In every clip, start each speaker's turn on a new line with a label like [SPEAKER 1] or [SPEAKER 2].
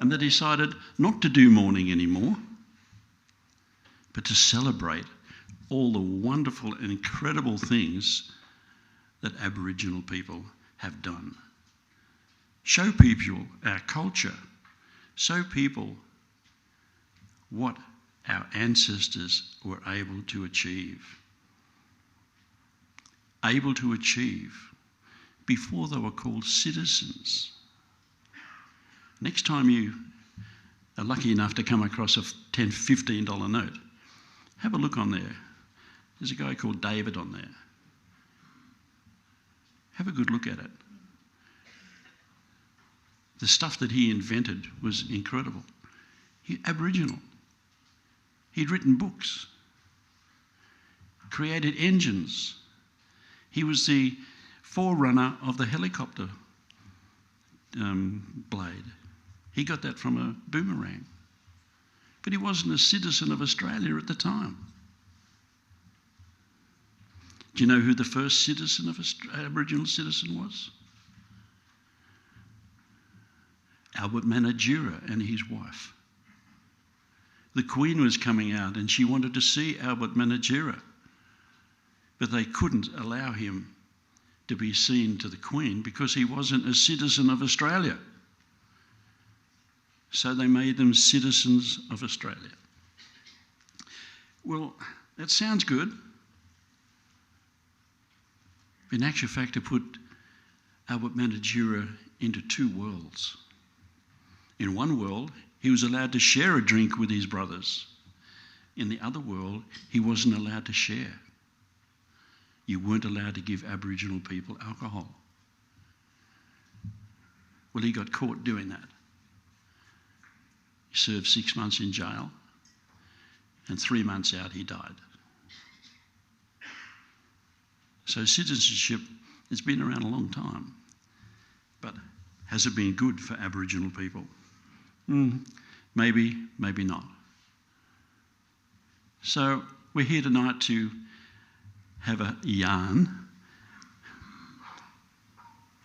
[SPEAKER 1] And they decided not to do mourning anymore, but to celebrate all the wonderful and incredible things that Aboriginal people have done. Show people our culture. Show people what our ancestors were able to achieve. Able to achieve before they were called citizens. Next time you are lucky enough to come across a $10, $15 note, have a look on there. There's a guy called David on there. Have a good look at it. The stuff that he invented was incredible. Aboriginal. He'd written books, created engines. He was the forerunner of the helicopter blade. He got that from a boomerang. But he wasn't a citizen of Australia at the time. Do you know who the first citizen of Aboriginal citizen was? Albert Manajura and his wife. The Queen was coming out and she wanted to see Albert Manajura, but they couldn't allow him to be seen to the Queen because he wasn't a citizen of Australia. So they made them citizens of Australia. Well, that sounds good. In actual fact, it put Albert Manajura into two worlds. In one world, he was allowed to share a drink with his brothers. In the other world, he wasn't allowed to share. You weren't allowed to give Aboriginal people alcohol. Well, he got caught doing that. He served 6 months in jail, and 3 months out he died. So citizenship has been around a long time, but has it been good for Aboriginal people? Maybe, maybe not. So we're here tonight to have a yarn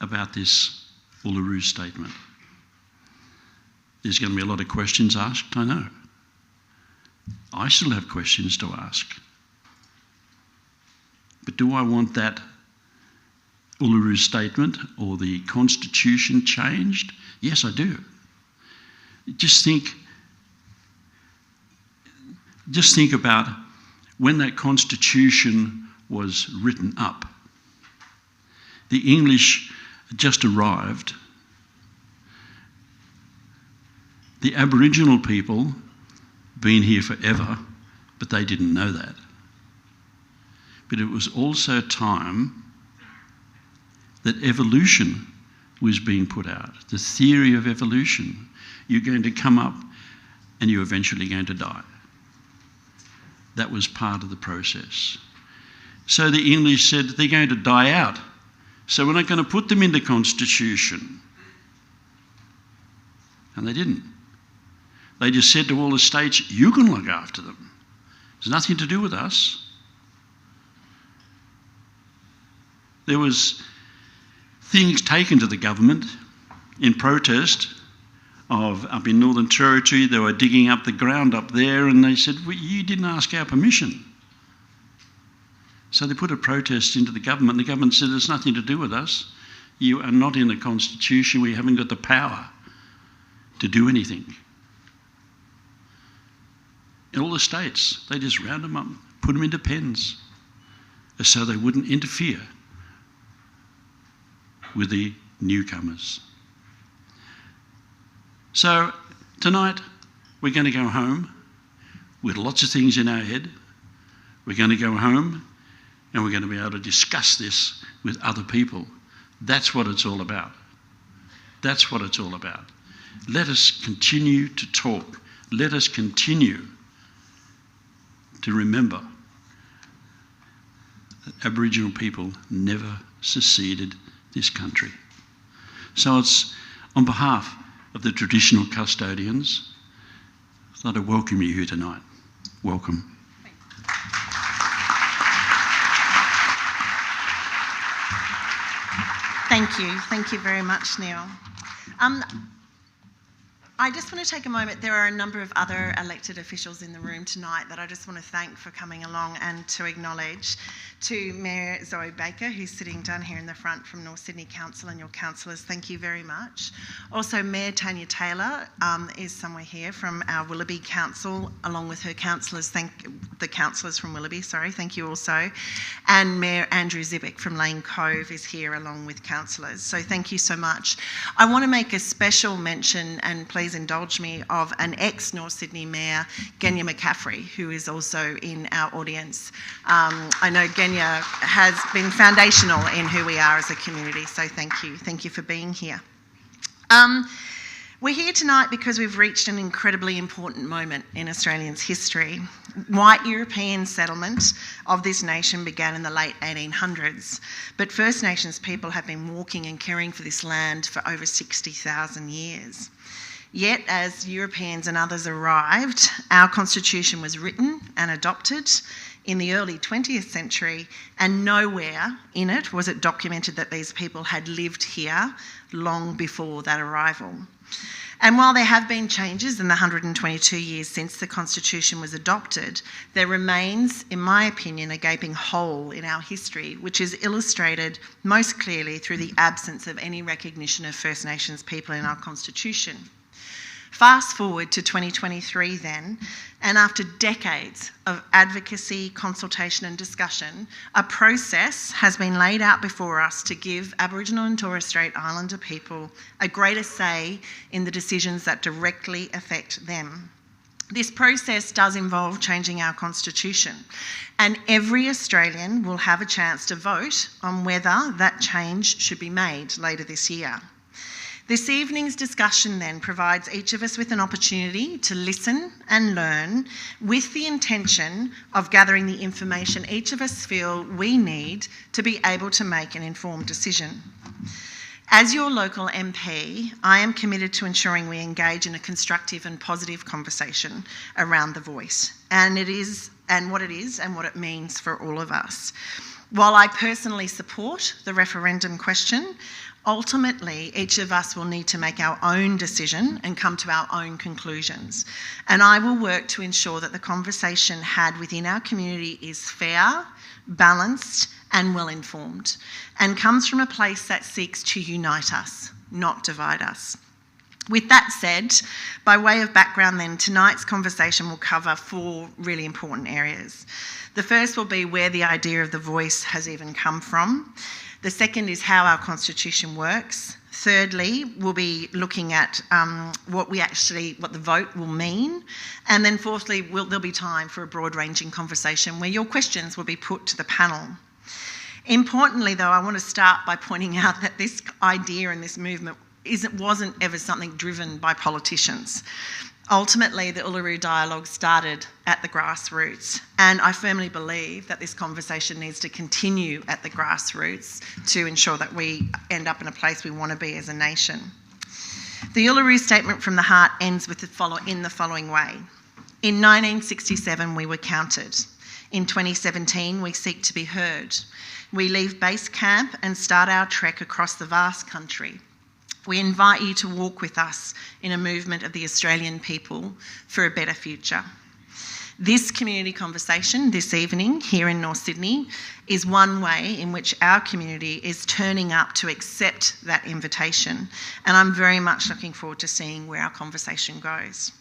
[SPEAKER 1] about this Uluru Statement. There's going to be a lot of questions asked, I know. I still have questions to ask. But do I want that Uluru Statement or the Constitution changed? Yes, I do. Just think about when that Constitution was written up. The English just arrived. The Aboriginal people been here forever, but they didn't know that. But it was also time that evolution was being put out, the theory of evolution. You're going to come up and you're eventually going to die. That was part of the process. So the English said they're going to die out, so we're not going to put them in the Constitution. And they didn't. They just said to all the states, you can look after them. It's nothing to do with us. There was things taken to the government in protest of up in Northern Territory. They were digging up the ground up there and they said, well, you didn't ask our permission. So they put a protest into the government. The government said, it's nothing to do with us. You are not in the Constitution. We haven't got the power to do anything. In all the states, they just round them up, put them into pens, so they wouldn't interfere with the newcomers. So tonight, we're going to go home with lots of things in our head. We're going to go home and we're going to be able to discuss this with other people. That's what it's all about. That's what it's all about. Let us continue to talk. Let us continue to remember that Aboriginal people never seceded this country. So it's on behalf of the traditional custodians, I thought I'd welcome you here tonight. Welcome.
[SPEAKER 2] Thank you. Thank you very much, Neil. I just want to take a moment. There are a number of other elected officials in the room tonight that I just want to thank for coming along and to acknowledge. To Mayor Zoe Baker, who's sitting down here in the front from North Sydney Council, and your councillors, thank you very much. Also, Mayor Tanya Taylor is somewhere here from our Willoughby Council, along with her councillors. Thank the councillors from Willoughby, thank you also. And Mayor Andrew Zibick from Lane Cove is here along with councillors. So thank you so much. I want to make a special mention, and please indulge me, of an ex-North Sydney Mayor, Kylea McCaffrey, who is also in our audience. I know Kylea has been foundational in who we are as a community, so thank you. Thank you for being here. We're here tonight because we've reached an incredibly important moment in Australians' history. White European settlement of this nation began in the late 1800s, but First Nations people have been walking and caring for this land for over 60,000 years. Yet, as Europeans and others arrived, our constitution was written and adopted in the early 20th century, and nowhere in it was it documented that these people had lived here long before that arrival. And while there have been changes in the 122 years since the Constitution was adopted, there remains, in my opinion, a gaping hole in our history, which is illustrated most clearly through the absence of any recognition of First Nations people in our Constitution. Fast forward to 2023 then, and after decades of advocacy, consultation and discussion, a process has been laid out before us to give Aboriginal and Torres Strait Islander people a greater say in the decisions that directly affect them. This process does involve changing our constitution, and every Australian will have a chance to vote on whether that change should be made later this year. This evening's discussion then provides each of us with an opportunity to listen and learn with the intention of gathering the information each of us feel we need to be able to make an informed decision. As your local MP, I am committed to ensuring we engage in a constructive and positive conversation around the voice, and what it means for all of us. While I personally support the referendum question, ultimately, each of us will need to make our own decision and come to our own conclusions. And I will work to ensure that the conversation had within our community is fair, balanced, and well-informed, and comes from a place that seeks to unite us, not divide us. With that said, by way of background then, tonight's conversation will cover 4 really important areas. The first will be where the idea of the voice has even come from. The second is how our constitution works. Thirdly, we'll be looking at what the vote will mean. And then fourthly, there'll be time for a broad-ranging conversation where your questions will be put to the panel. Importantly, though, I want to start by pointing out that this idea and this movement wasn't ever something driven by politicians. Ultimately, the Uluru Dialogue started at the grassroots, and I firmly believe that this conversation needs to continue at the grassroots to ensure that we end up in a place we want to be as a nation. The Uluru Statement from the Heart ends with in the following way. In 1967, we were counted. In 2017, we seek to be heard. We leave base camp and start our trek across the vast country. We invite you to walk with us in a movement of the Australian people for a better future. This community conversation this evening here in North Sydney is one way in which our community is turning up to accept that invitation, and I'm very much looking forward to seeing where our conversation goes.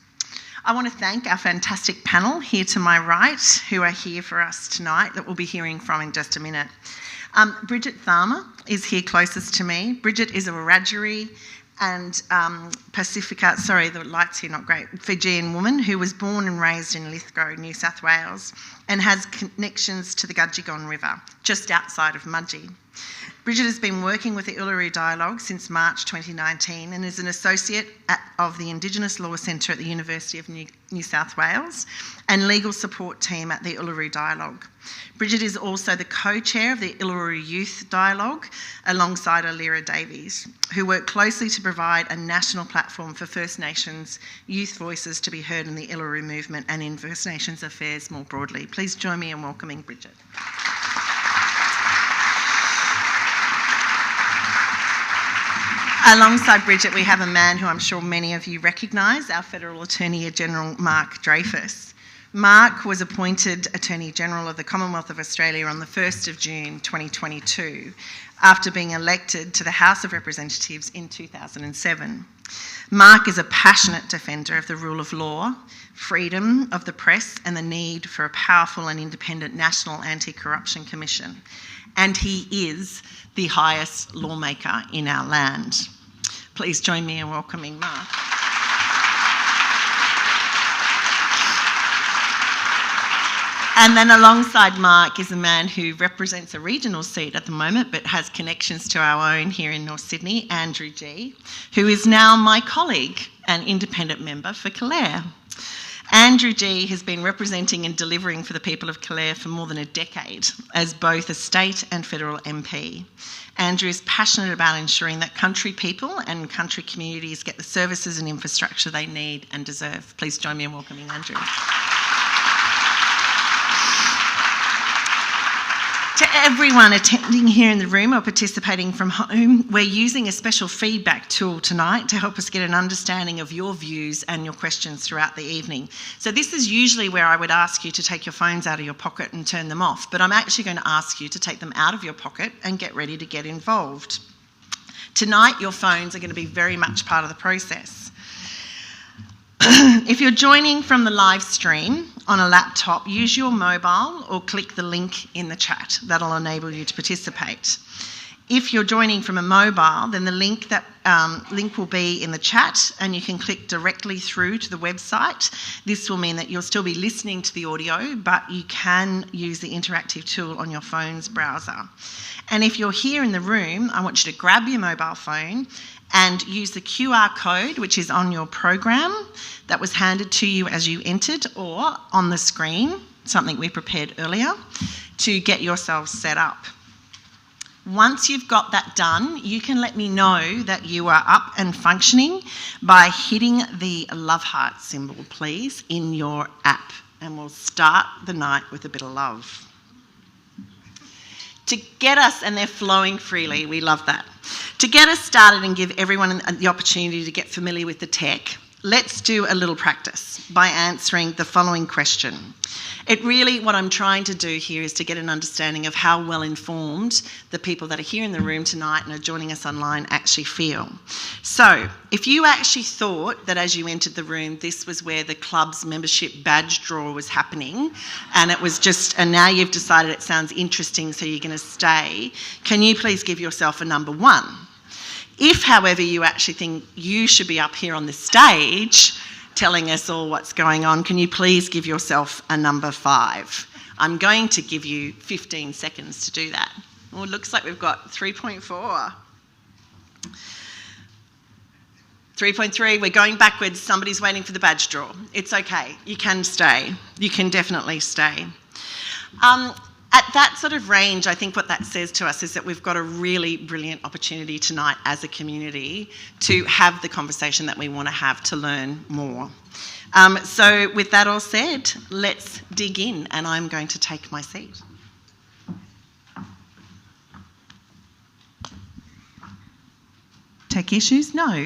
[SPEAKER 2] I want to thank our fantastic panel here to my right, who are here for us tonight, that we'll be hearing from in just a minute. Bridget Tharma is here closest to me. Bridget is a Wiradjuri and the light's here not great, Fijian woman who was born and raised in Lithgow, New South Wales, and has connections to the Gudgegon River, just outside of Mudgee. Bridget has been working with the Uluru Dialogue since March 2019 and is an associate of the Indigenous Law Centre at the University of New South Wales and legal support team at the Uluru Dialogue. Bridget is also the co-chair of the Uluru Youth Dialogue alongside Alira Davies, who work closely to provide a national platform for First Nations youth voices to be heard in the Uluru movement and in First Nations affairs more broadly. Please join me in welcoming Bridget. Alongside Bridget, we have a man who I'm sure many of you recognise, our Federal Attorney General, Mark Dreyfus. Mark was appointed Attorney General of the Commonwealth of Australia on the 1st of June 2022, after being elected to the House of Representatives in 2007. Mark is a passionate defender of the rule of law, freedom of the press, and the need for a powerful and independent National Anti-Corruption Commission. And he is the highest lawmaker in our land. Please join me in welcoming Mark. And then alongside Mark is a man who represents a regional seat at the moment, but has connections to our own here in North Sydney, Andrew G, who is now my colleague and independent member for Kylea. Andrew G has been representing and delivering for the people of Kylea for more than a decade as both a state and federal MP. Andrew is passionate about ensuring that country people and country communities get the services and infrastructure they need and deserve. Please join me in welcoming Andrew. To everyone attending here in the room or participating from home, we're using a special feedback tool tonight to help us get an understanding of your views and your questions throughout the evening. So this is usually where I would ask you to take your phones out of your pocket and turn them off, but I'm actually going to ask you to take them out of your pocket and get ready to get involved. Tonight, your phones are going to be very much part of the process. If you're joining from the live stream on a laptop, use your mobile or click the link in the chat. That'll enable you to participate. If you're joining from a mobile, then the link will be in the chat and you can click directly through to the website. This will mean that you'll still be listening to the audio, but you can use the interactive tool on your phone's browser. And if you're here in the room, I want you to grab your mobile phone and use the QR code, which is on your program that was handed to you as you entered, or on the screen, something we prepared earlier, to get yourselves set up. Once you've got that done, you can let me know that you are up and functioning by hitting the love heart symbol, please, in your app. And we'll start the night with a bit of love. To get us, and they're flowing freely, we love that. To get us started and give everyone the opportunity to get familiar with the tech, let's do a little practice by answering the following question. What I'm trying to do here is to get an understanding of how well informed the people that are here in the room tonight and are joining us online actually feel. So, if you actually thought that as you entered the room, this was where the club's membership badge draw was happening, and now you've decided it sounds interesting, so you're going to stay, can you please give yourself a number 1? If, however, you actually think you should be up here on the stage telling us all what's going on, can you please give yourself a number 5? I'm going to give you 15 seconds to do that. Well, it looks like we've got 3.4. 3.3, we're going backwards. Somebody's waiting for the badge draw. It's okay. You can stay. You can definitely stay. At that sort of range, I think what that says to us is that we've got a really brilliant opportunity tonight as a community to have the conversation that we want to have to learn more. So with that all said, let's dig in, and I'm going to take my seat. Tech issues? No.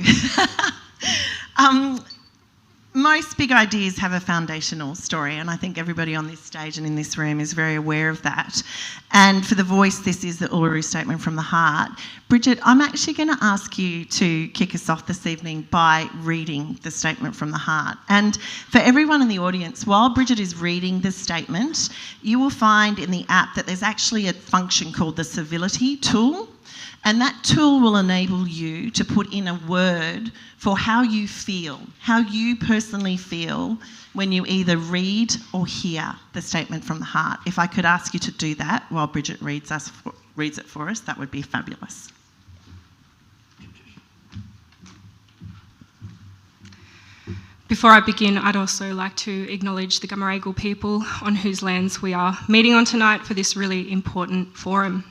[SPEAKER 2] Most big ideas have a foundational story, and I think everybody on this stage and in this room is very aware of that. And for The Voice, this is the Uluru Statement from the Heart. Bridget, I'm actually going to ask you to kick us off this evening by reading the Statement from the Heart. And for everyone in the audience, while Bridget is reading the statement, you will find in the app that there's actually a function called the Civility tool. And that tool will enable you to put in a word for how you feel, how you personally feel when you either read or hear the statement from the heart. If I could ask you to do that while Bridget reads it for us, that would be fabulous.
[SPEAKER 3] Before I begin, I'd also like to acknowledge the Gumaragal people on whose lands we are meeting on tonight for this really important forum.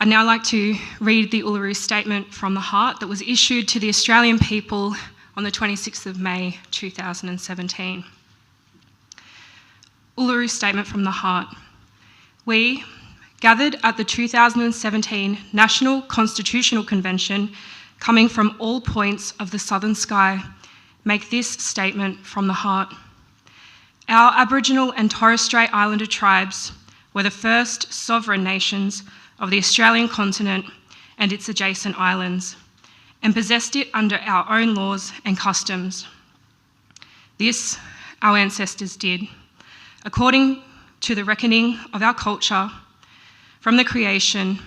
[SPEAKER 3] I'd now like to read the Uluru Statement from the Heart that was issued to the Australian people on the 26th of May 2017. Uluru Statement from the Heart. We, gathered at the 2017 National Constitutional Convention coming from all points of the southern sky, make this statement from the heart. Our Aboriginal and Torres Strait Islander tribes were the first sovereign nations of the Australian continent and its adjacent islands, and possessed it under our own laws and customs. This our ancestors did, according to the reckoning of our culture from the creation,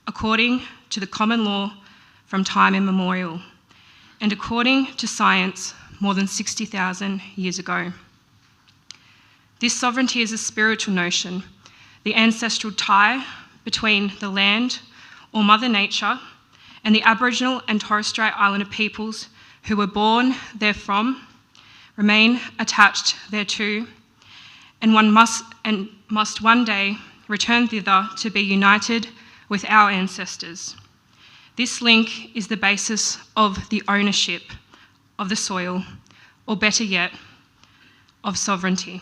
[SPEAKER 3] according to the common law from time immemorial, and according to science more than 60,000 years ago. This sovereignty is a spiritual notion, the ancestral tie between the land or Mother Nature and the Aboriginal and Torres Strait Islander peoples who were born therefrom, remain attached thereto, and must one day return thither to be united with our ancestors. This link is the basis of the ownership of the soil, or better yet, of sovereignty.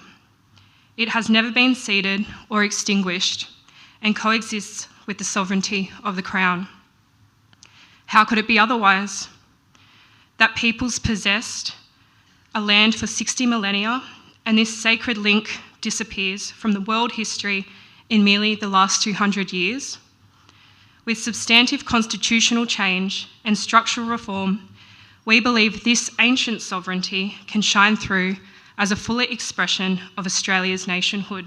[SPEAKER 3] It has never been ceded or extinguished and coexists with the sovereignty of the Crown. How could it be otherwise? That peoples possessed a land for 60 millennia, and this sacred link disappears from the world history in merely the last 200 years? With substantive constitutional change and structural reform, we believe this ancient sovereignty can shine through as a fuller expression of Australia's nationhood.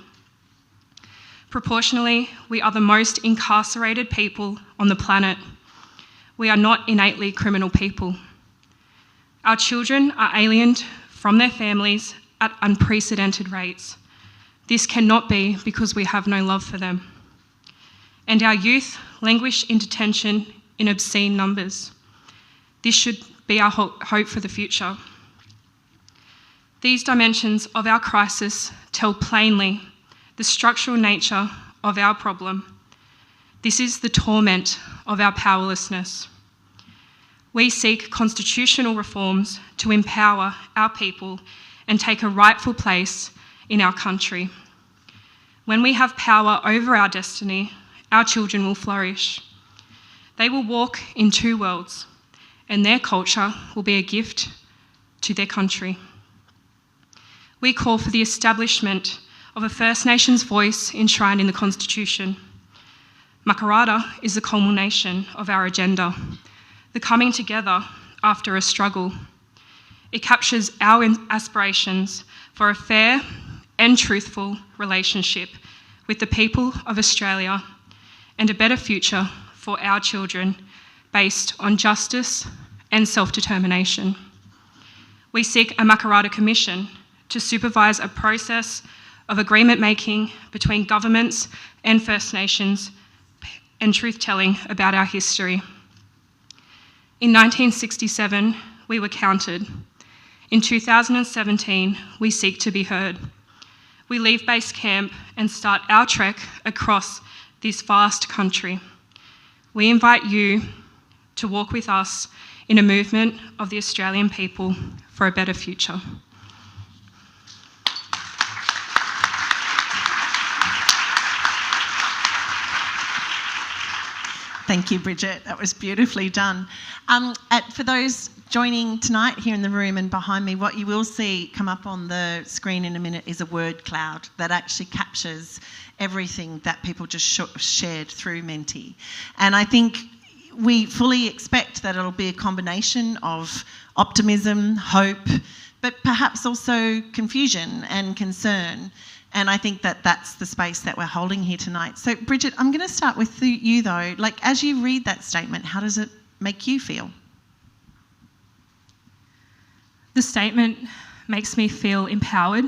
[SPEAKER 3] Proportionally, we are the most incarcerated people on the planet. We are not innately criminal people. Our children are aliened from their families at unprecedented rates. This cannot be because we have no love for them. And our youth languish in detention in obscene numbers. This should be our hope for the future. These dimensions of our crisis tell plainly the structural nature of our problem. This is the torment of our powerlessness. We seek constitutional reforms to empower our people and take a rightful place in our country. When we have power over our destiny, our children will flourish. They will walk in two worlds, and their culture will be a gift to their country. We call for the establishment of a First Nations voice enshrined in the Constitution. Makarrata is the culmination of our agenda, the coming together after a struggle. It captures our aspirations for a fair and truthful relationship with the people of Australia and a better future for our children based on justice and self-determination. We seek a Makarrata Commission to supervise a process of agreement making between governments and First Nations and truth-telling about our history. In 1967, we were counted. In 2017, we seek to be heard. We leave base camp and start our trek across this vast country. We invite you to walk with us in a movement of the Australian people for a better future.
[SPEAKER 2] Thank you, Bridget. That was beautifully done. For those joining tonight here in the room and behind me, what you will see come up on the screen in a minute is a word cloud that actually captures everything that people just shared through Menti. And I think we fully expect that it'll be a combination of optimism, hope, but perhaps also confusion and concern. And I think that that's the space that we're holding here tonight. So, Bridget, I'm going to start with you, though. Like, as you read that statement, how does it make you feel?
[SPEAKER 3] The statement makes me feel empowered.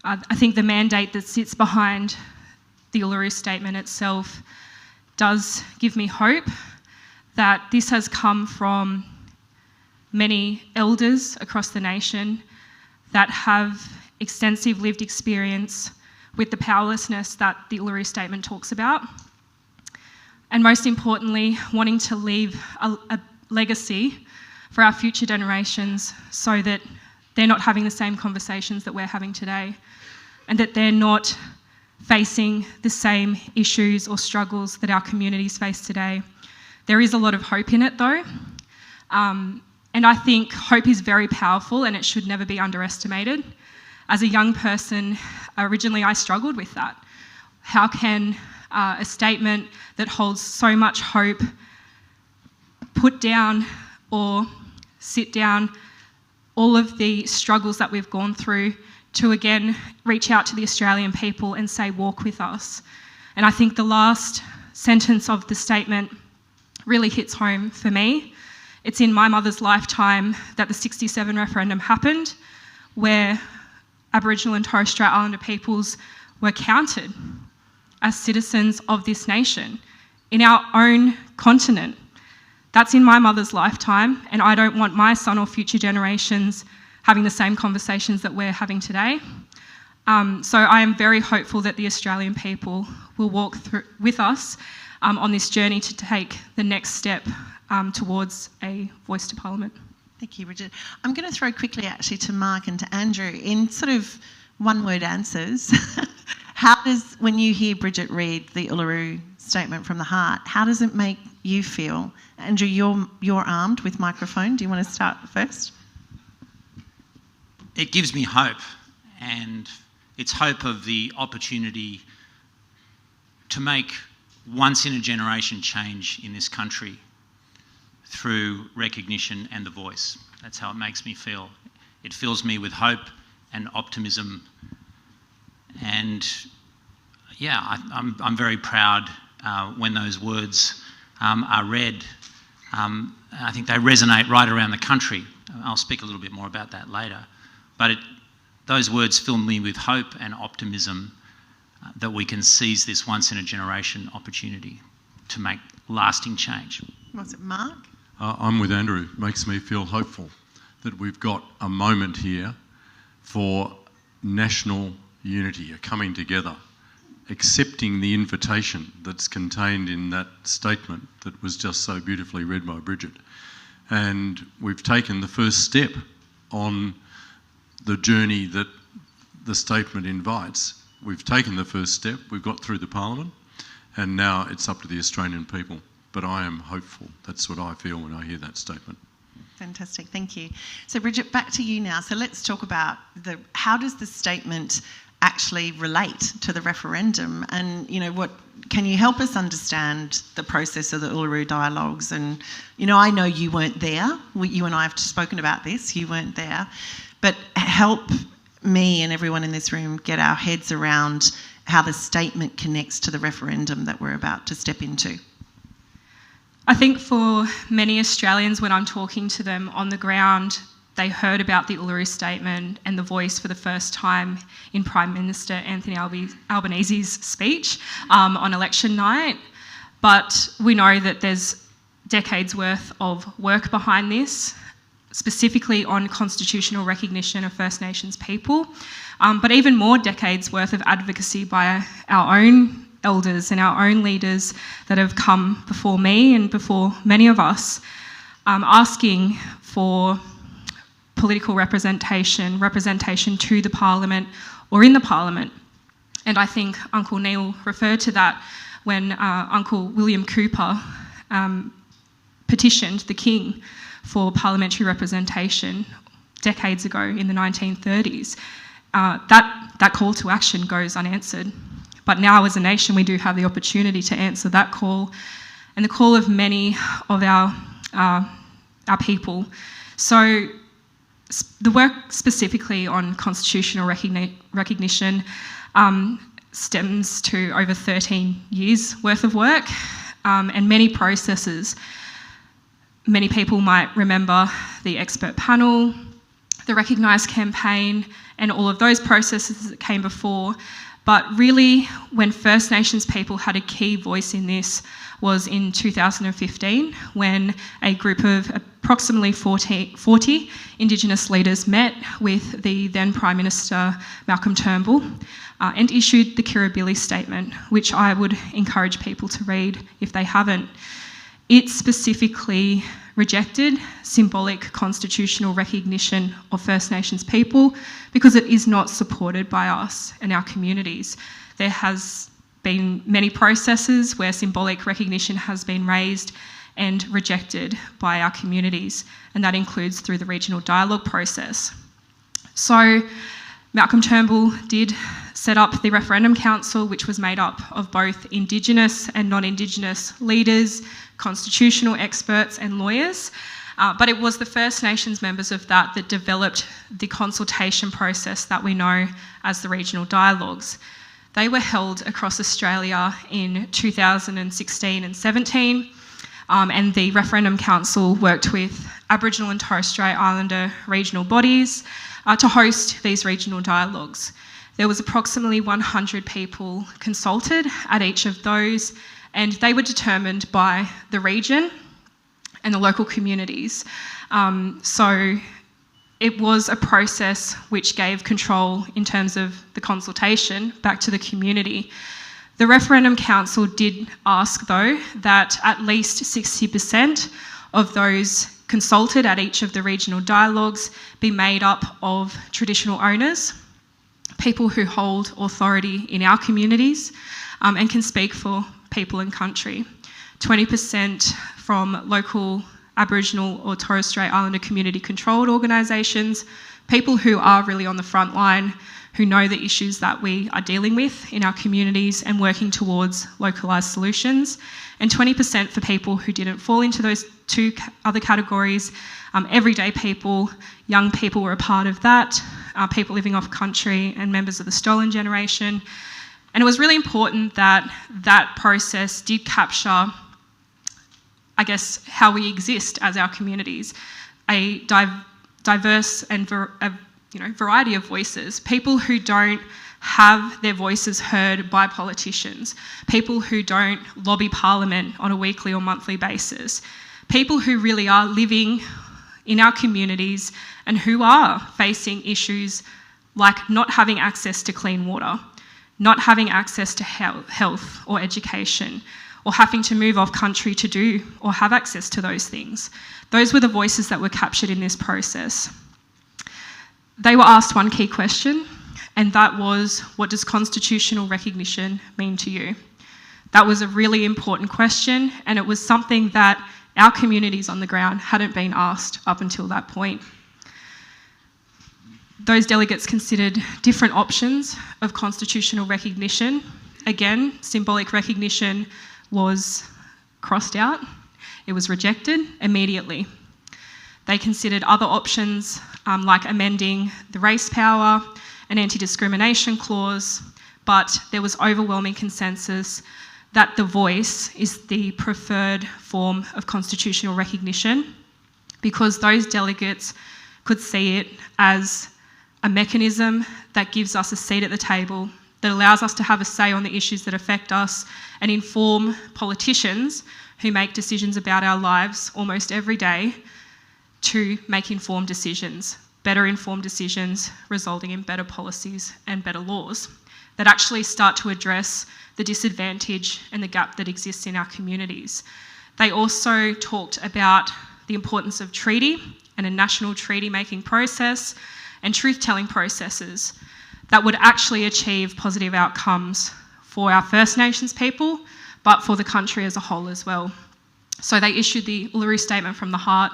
[SPEAKER 3] I think the mandate that sits behind the Uluru Statement itself does give me hope that this has come from many elders across the nation that have extensive lived experience with the powerlessness that the Uluru Statement talks about, and most importantly, wanting to leave a legacy for our future generations so that they're not having the same conversations that we're having today, and that they're not facing the same issues or struggles that our communities face today. There is a lot of hope in it, though. And I think hope is very powerful and it should never be underestimated. As a young person, originally I struggled with that. How can a statement that holds so much hope put down or sit down all of the struggles that we've gone through to again reach out to the Australian people and say, walk with us? And I think the last sentence of the statement really hits home for me. It's in my mother's lifetime that the 67 referendum happened, where Aboriginal and Torres Strait Islander peoples were counted as citizens of this nation in our own continent. That's in my mother's lifetime, and I don't want my son or future generations having the same conversations that we're having today. So I am very hopeful that the Australian people will walk through with us on this journey to take the next step towards a voice to Parliament.
[SPEAKER 2] Thank you, Bridget. I'm going to throw quickly actually to Mark and to Andrew in sort of one-word answers. How does, when you hear Bridget read the Uluru Statement from the Heart, how does it make you feel? Andrew, you're armed with microphone. Do you want to start first?
[SPEAKER 4] It gives me hope, and it's hope of the opportunity to make once-in-a-generation change in this country through recognition and the voice. That's how it makes me feel. It fills me with hope and optimism, and yeah, I'm very proud when those words are read. I think they resonate right around the country. I'll speak a little bit more about that later. But those words fill me with hope and optimism that we can seize this once-in-a-generation opportunity to make lasting change.
[SPEAKER 2] Was it Mark?
[SPEAKER 5] I'm with Andrew. It makes me feel hopeful that we've got a moment here for national unity, a coming together, accepting the invitation that's contained in that statement that was just so beautifully read by Bridget. And we've taken the first step on the journey that the statement invites. We've taken the first step, we've got through the Parliament, and now it's up to the Australian people. But I am hopeful. That's what I feel when I hear that statement.
[SPEAKER 2] Fantastic, thank you. So Bridget, back to you now. So let's talk about how does the statement actually relate to the referendum, and what can you help us understand the process of the Uluru Dialogues? And I know you weren't there. You and I have spoken about this. You weren't there, but help me and everyone in this room get our heads around how the statement connects to the referendum that we're about to step into.
[SPEAKER 3] I think for many Australians, when I'm talking to them on the ground, they heard about the Uluru Statement and the voice for the first time in Prime Minister Anthony Albanese's speech on election night. But we know that there's decades worth of work behind this, specifically on constitutional recognition of First Nations people, but even more decades worth of advocacy by our own elders and our own leaders that have come before me and before many of us, asking for political representation to the Parliament or in the Parliament. And I think Uncle Neil referred to that when Uncle William Cooper petitioned the King for parliamentary representation decades ago in the 1930s. That call to action goes unanswered. But now as a nation, we do have the opportunity to answer that call and the call of many of our people. So the work specifically on constitutional recognition stems to over 13 years worth of work and many processes. Many people might remember the expert panel, the Recognise campaign, and all of those processes that came before. But really, when First Nations people had a key voice in this was in 2015, when a group of approximately 40 Indigenous leaders met with the then Prime Minister Malcolm Turnbull and issued the Kirribilli Statement, which I would encourage people to read if they haven't. It specifically rejected symbolic constitutional recognition of First Nations people because it is not supported by us and our communities. There has been many processes where symbolic recognition has been raised and rejected by our communities, and that includes through the regional dialogue process. So Malcolm Turnbull did set up the Referendum Council, which was made up of both Indigenous and non-Indigenous leaders, constitutional experts and lawyers. But it was the First Nations members of that developed the consultation process that we know as the regional dialogues. They were held across Australia in 2016 and 17, and the Referendum Council worked with Aboriginal and Torres Strait Islander regional bodies to host these regional dialogues. There was approximately 100 people consulted at each of those, and they were determined by the region and the local communities. So it was a process which gave control in terms of the consultation back to the community. The Referendum Council did ask, though, that at least 60% of those consulted at each of the regional dialogues be made up of traditional owners, people who hold authority in our communities and can speak for people and country. 20% from local Aboriginal or Torres Strait Islander community-controlled organisations, people who are really on the front line, who know the issues that we are dealing with in our communities and working towards localised solutions, and 20% for people who didn't fall into those two other categories. Everyday people, young people were a part of that, people living off country and members of the stolen generation. And it was really important that that process did capture, I guess, how we exist as our communities, a diverse and variety of voices, people who don't have their voices heard by politicians, people who don't lobby Parliament on a weekly or monthly basis, people who really are living in our communities and who are facing issues like not having access to clean water, not having access to health or education, or having to move off country to do or have access to those things. Those were the voices that were captured in this process. They were asked one key question, and that was, what does constitutional recognition mean to you? That was a really important question, and it was something that our communities on the ground hadn't been asked up until that point. Those delegates considered different options of constitutional recognition. Again, symbolic recognition was crossed out. It was rejected immediately. They considered other options like amending the race power, an anti-discrimination clause, but there was overwhelming consensus that the voice is the preferred form of constitutional recognition because those delegates could see it as a mechanism that gives us a seat at the table, that allows us to have a say on the issues that affect us and inform politicians who make decisions about our lives almost every day to make informed decisions, better informed decisions resulting in better policies and better laws that actually start to address the disadvantage and the gap that exists in our communities. They also talked about the importance of treaty and a national treaty-making process and truth-telling processes that would actually achieve positive outcomes for our First Nations people, but for the country as a whole as well. So they issued the Uluru Statement from the Heart,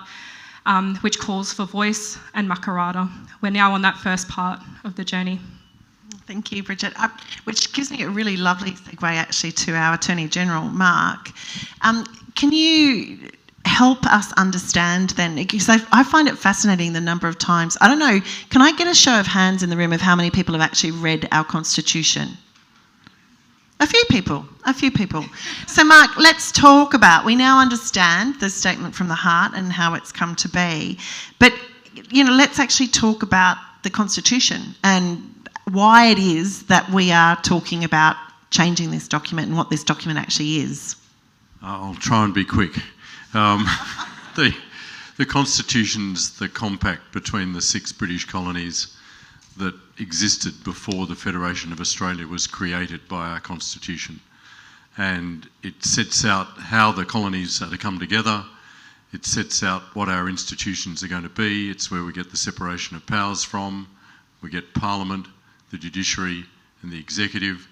[SPEAKER 3] which calls for voice and makarata. We're now on that first part of the journey.
[SPEAKER 2] Thank you, Bridget. Which gives me a really lovely segue actually to our Attorney General, Mark. Can you help us understand then, because I find it fascinating the number of times, I don't know, can I get a show of hands in the room of how many people have actually read our Constitution? A few people. So Mark, let's talk about, we now understand the Statement from the Heart and how it's come to be, but let's actually talk about the Constitution and why it is that we are talking about changing this document and what this document actually is.
[SPEAKER 5] I'll try and be quick. The Constitution's the compact between the 6 British colonies that existed before the Federation of Australia was created by our Constitution. And it sets out how the colonies are to come together. It sets out what our institutions are going to be. It's where we get the separation of powers from. We get Parliament, the judiciary and the executive.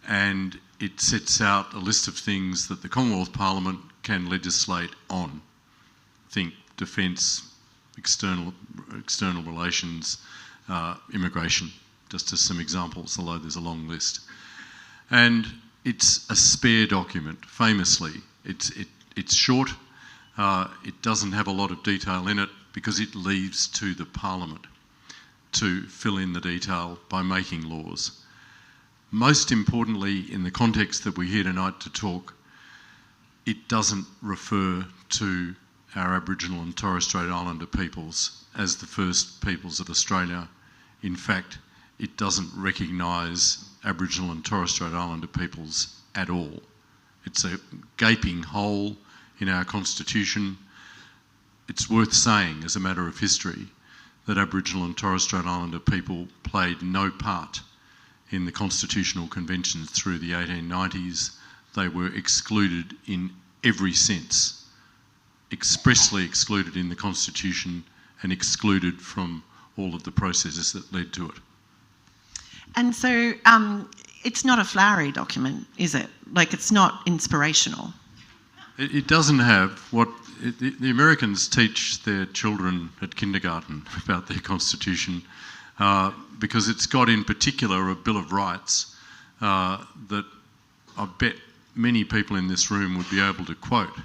[SPEAKER 5] And it sets out a list of things that the Commonwealth Parliament can legislate on. Think defence, external relations, immigration, just as some examples, although there's a long list. And it's a spare document, famously. It's short, it doesn't have a lot of detail in it because it leaves to the Parliament to fill in the detail by making laws. Most importantly, in the context that we're here tonight to talk, it doesn't refer to our Aboriginal and Torres Strait Islander peoples as the first peoples of Australia. In fact, it doesn't recognise Aboriginal and Torres Strait Islander peoples at all. It's a gaping hole in our constitution. It's worth saying, as a matter of history, that Aboriginal and Torres Strait Islander people played no part in the constitutional conventions through the 1890s. They were excluded in every sense, expressly excluded in the constitution and excluded from all of the processes that led to it.
[SPEAKER 2] And so it's not a flowery document, is it? Like, it's not inspirational.
[SPEAKER 5] It doesn't have what the Americans teach their children at kindergarten about their constitution, because it's got in particular a Bill of Rights that I bet many people in this room would be able to quote.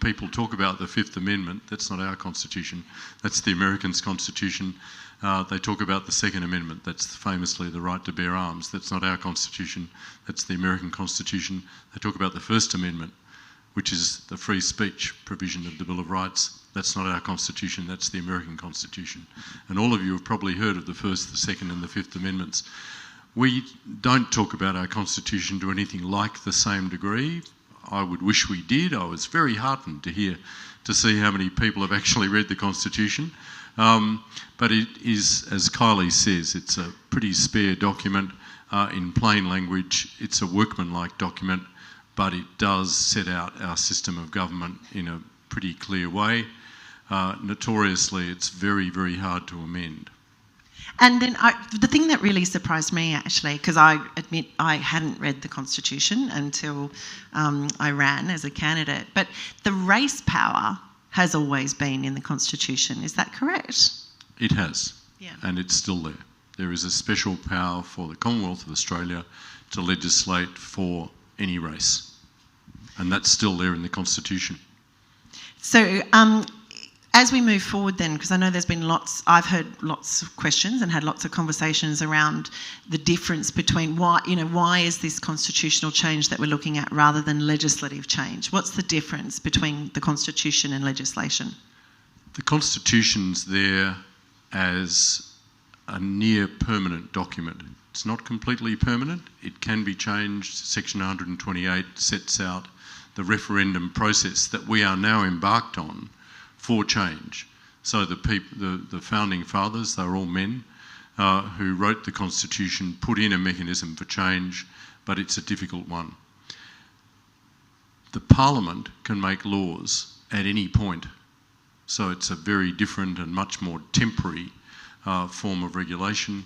[SPEAKER 5] People talk about the Fifth Amendment. That's not our constitution. That's the Americans' constitution. They talk about the Second Amendment. That's famously the right to bear arms. That's not our constitution. That's the American constitution. They talk about the First Amendment, which is the free speech provision of the Bill of Rights. That's not our constitution. That's the American constitution. And all of you have probably heard of the First, the Second and the Fifth Amendments. We don't talk about our constitution to anything like the same degree. I would wish we did. I was very heartened to see how many people have actually read the Constitution. But it is, as Kylea says, it's a pretty spare document. In plain language, it's a workmanlike document, but it does set out our system of government in a pretty clear way. Notoriously, it's very, very hard to amend.
[SPEAKER 2] And then the thing that really surprised me, actually, because I admit I hadn't read the Constitution until I ran as a candidate, but the race power has always been in the Constitution. Is that correct?
[SPEAKER 5] It has,
[SPEAKER 2] yeah.
[SPEAKER 5] And it's still there. There is a special power for the Commonwealth of Australia to legislate for any race, and that's still there in the Constitution.
[SPEAKER 2] So, as we move forward then, because I know there's been I've heard lots of questions and had lots of conversations around the difference between why is this constitutional change that we're looking at rather than legislative change? What's the difference between the Constitution and legislation?
[SPEAKER 5] The Constitution's there as a near permanent document. It's not completely permanent. It can be changed. Section 128 sets out the referendum process that we are now embarked on for change. So the founding fathers, they're all men who wrote the Constitution, put in a mechanism for change, but it's a difficult one. The Parliament can make laws at any point, so it's a very different and much more temporary form of regulation.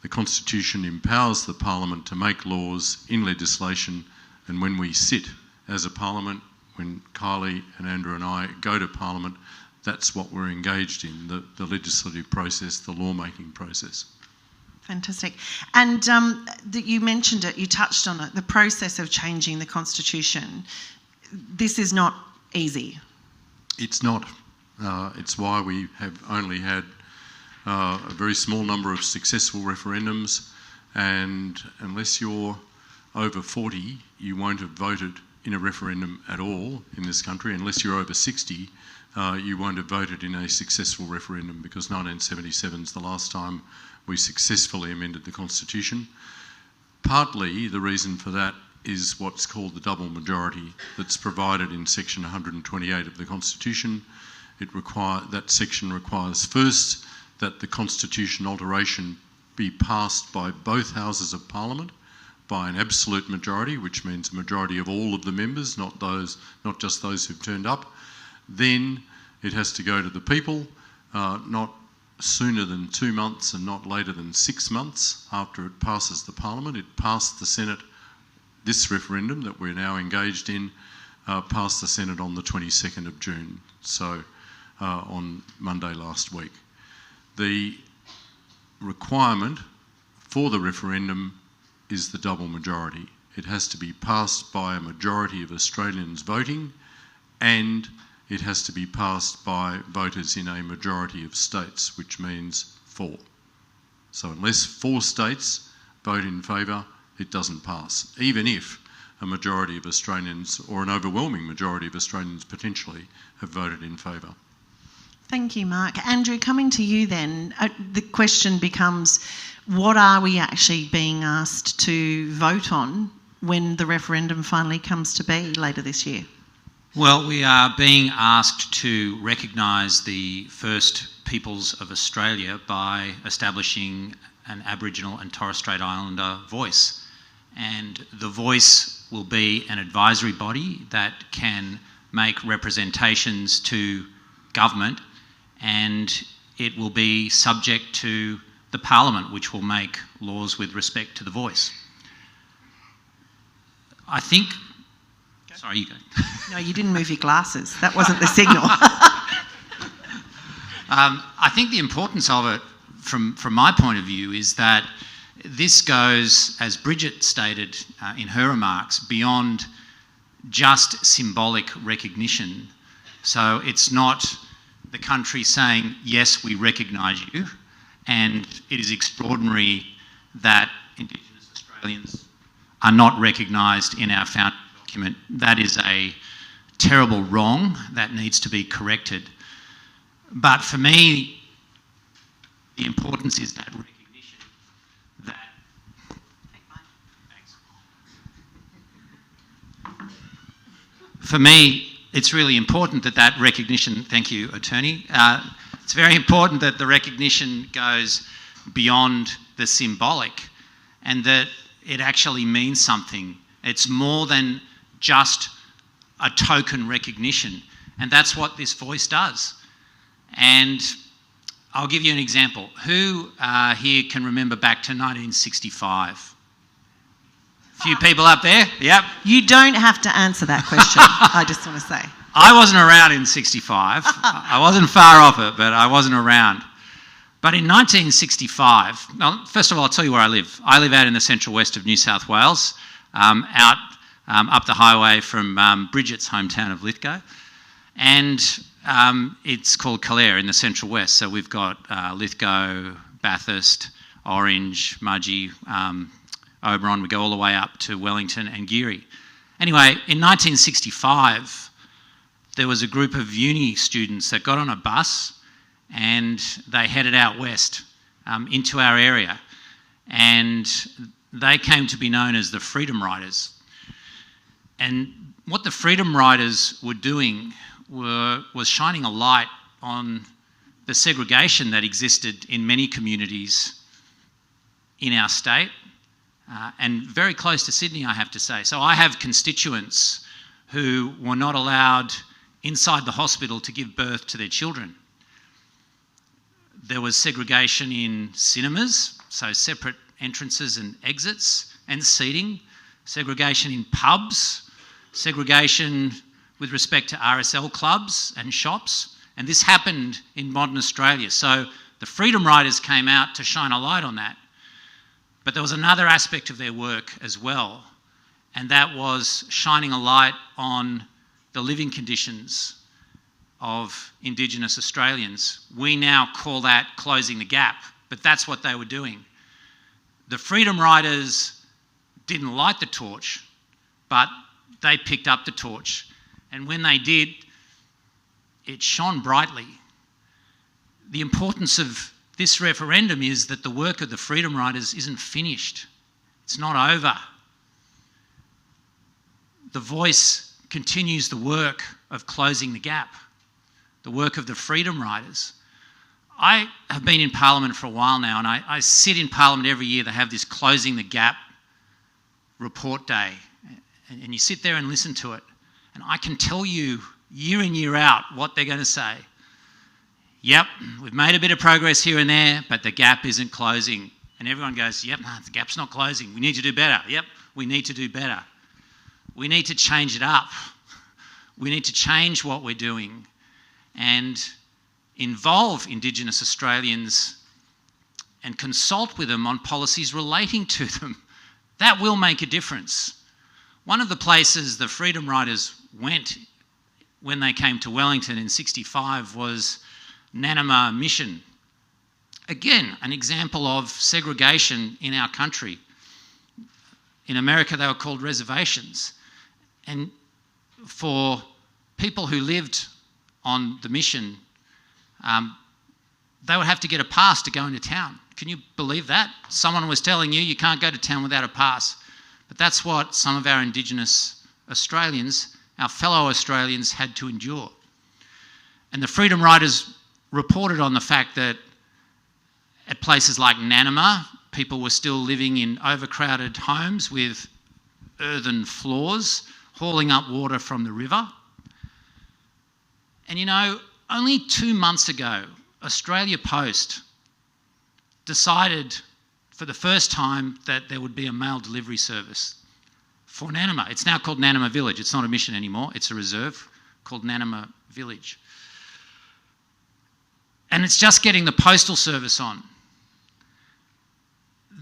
[SPEAKER 5] The Constitution empowers the Parliament to make laws in legislation, and when we sit as a Parliament, when Kylea and Andrew and I go to Parliament, that's what we're engaged in, the legislative process, the lawmaking process.
[SPEAKER 2] Fantastic. And you mentioned it, you touched on it, the process of changing the Constitution. This is not easy.
[SPEAKER 5] It's not. It's why we have only had a very small number of successful referendums, and unless you're over 40, you won't have voted in a referendum at all in this country. Unless you're over 60, you won't have voted in a successful referendum, because 1977 is the last time we successfully amended the Constitution. Partly the reason for that is what's called the double majority that's provided in section 128 of the Constitution. That section requires first that the Constitution alteration be passed by both Houses of Parliament by an absolute majority, which means a majority of all of the members, not just those who've turned up. Then it has to go to the people, not sooner than 2 months and not later than 6 months after it passes the Parliament. It passed the Senate, this referendum that we're now engaged in, passed the Senate on the 22nd of June, so on Monday last week. The requirement for the referendum is the double majority. It has to be passed by a majority of Australians voting, and it has to be passed by voters in a majority of states, which means 4. So unless 4 states vote in favour, it doesn't pass, even if a majority of Australians, or an overwhelming majority of Australians potentially, have voted in favour.
[SPEAKER 2] Thank you, Mark. Andrew, coming to you then, the question becomes, what are we actually being asked to vote on when the referendum finally comes to be later this year?
[SPEAKER 4] Well, we are being asked to recognise the first peoples of Australia by establishing an Aboriginal and Torres Strait Islander voice. And the voice will be an advisory body that can make representations to government, and it will be subject to the Parliament, which will make laws with respect to the voice. I think... Sorry, you go.
[SPEAKER 2] No, you didn't move your glasses. That wasn't the signal.
[SPEAKER 4] I think the importance of it, from my point of view, is that this goes, as Bridget stated in her remarks, beyond just symbolic recognition. So it's not the country saying, yes, we recognise you, and it is extraordinary that Indigenous Australians are not recognised in our founding document. That is a terrible wrong that needs to be corrected. But for me, the importance is that recognition that... Thanks. For me, it's really important that that recognition... Thank you, Attorney. It's very important that the recognition goes beyond the symbolic and that it actually means something. It's more than just a token recognition, and that's what this voice does. And I'll give you an example. Who here can remember back to 1965? A few people up there? Yep.
[SPEAKER 2] You don't have to answer that question, I just want to say.
[SPEAKER 4] I wasn't around in 65. I wasn't far off it, but I wasn't around. But in 1965, well, first of all, I'll tell you where I live. I live out in the central west of New South Wales, out up the highway from Bridget's hometown of Lithgow. And it's called Kylea in the central west. So we've got Lithgow, Bathurst, Orange, Mudgee, Oberon. We go all the way up to Wellington and Geary. Anyway, in 1965, there was a group of uni students that got on a bus and they headed out west into our area. And they came to be known as the Freedom Riders. And what the Freedom Riders were doing was shining a light on the segregation that existed in many communities in our state, and very close to Sydney, I have to say. So I have constituents who were not allowed inside the hospital to give birth to their children. There was segregation in cinemas, so separate entrances and exits and seating, segregation in pubs, segregation with respect to RSL clubs and shops, and this happened in modern Australia. So the Freedom Riders came out to shine a light on that. But there was another aspect of their work as well, and that was shining a light on the living conditions of Indigenous Australians. We now call that closing the gap, but that's what they were doing. The Freedom Riders didn't light the torch, but they picked up the torch. And when they did, it shone brightly. The importance of this referendum is that the work of the Freedom Riders isn't finished. It's not over. The voice continues the work of closing the gap, the work of the Freedom Riders. I have been in Parliament for a while now, and I sit in Parliament every year. They have this Closing the Gap report day, and you sit there and listen to it. And I can tell you year in, year out what they're going to say. Yep, we've made a bit of progress here and there, but the gap isn't closing. And everyone goes, yep, no, the gap's not closing. We need to do better. Yep, we need to do better. We need to change it up. We need to change what we're doing and involve Indigenous Australians and consult with them on policies relating to them. That will make a difference. One of the places the Freedom Riders went when they came to Wellington in '65 was Nanama Mission. Again, an example of segregation in our country. In America, they were called reservations. And for people who lived on the mission, they would have to get a pass to go into town. Can you believe that? Someone was telling you can't go to town without a pass. But that's what some of our Indigenous Australians, our fellow Australians, had to endure. And the Freedom Riders reported on the fact that at places like Nanama, people were still living in overcrowded homes with earthen floors, hauling up water from the river. And only 2 months ago, Australia Post decided for the first time that there would be a mail delivery service for Nanama. It's now called Nanama Village. It's not a mission anymore. It's a reserve called Nanama Village. And it's just getting the postal service on.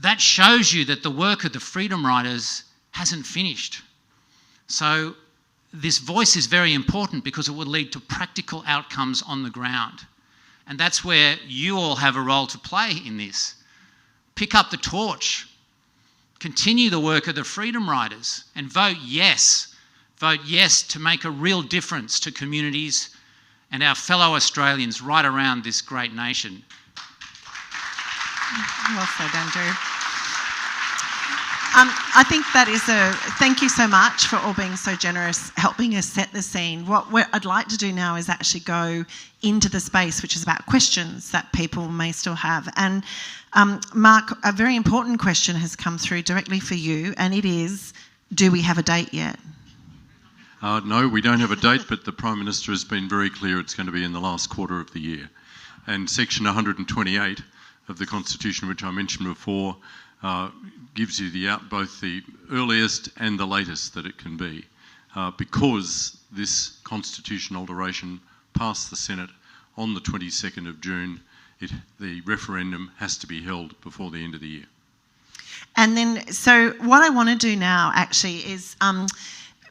[SPEAKER 4] That shows you that the work of the Freedom Riders hasn't finished. So this voice is very important because it will lead to practical outcomes on the ground. And that's where you all have a role to play in this. Pick up the torch. Continue the work of the Freedom Riders and vote yes. Vote yes to make a real difference to communities and our fellow Australians right around this great nation.
[SPEAKER 2] Well said, Andrew. I think that is thank you so much for all being so generous, helping us set the scene. What I'd like to do now is actually go into the space, which is about questions that people may still have. And Mark, a very important question has come through directly for you, and it is, do we have a date yet?
[SPEAKER 5] No, we don't have a date, but the Prime Minister has been very clear it's going to be in the last quarter of the year. And Section 128 of the Constitution, which I mentioned before, gives you both the earliest and the latest that it can be, because this constitution alteration passed the Senate on the 22nd of June. The referendum has to be held before the end of the year.
[SPEAKER 2] And then, so what I want to do now actually is,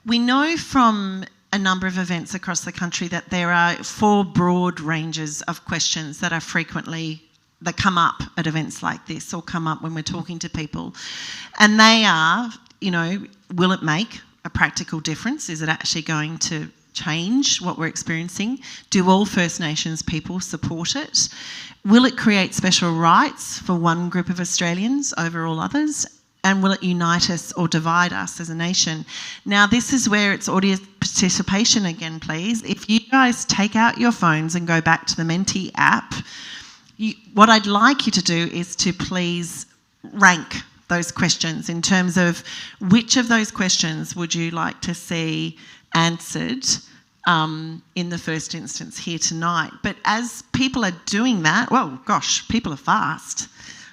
[SPEAKER 2] we know from a number of events across the country that there are 4 broad ranges of questions that are frequently that come up at events like this or come up when we're talking to people. And they are, will it make a practical difference? Is it actually going to change what we're experiencing? Do all First Nations people support it? Will it create special rights for one group of Australians over all others? And will it unite us or divide us as a nation? Now, this is where it's audience participation again, please. If you guys take out your phones and go back to the Menti app, what I'd like you to do is to please rank those questions in terms of which of those questions would you like to see answered in the first instance here tonight. But as people are doing that, well, gosh, people are fast.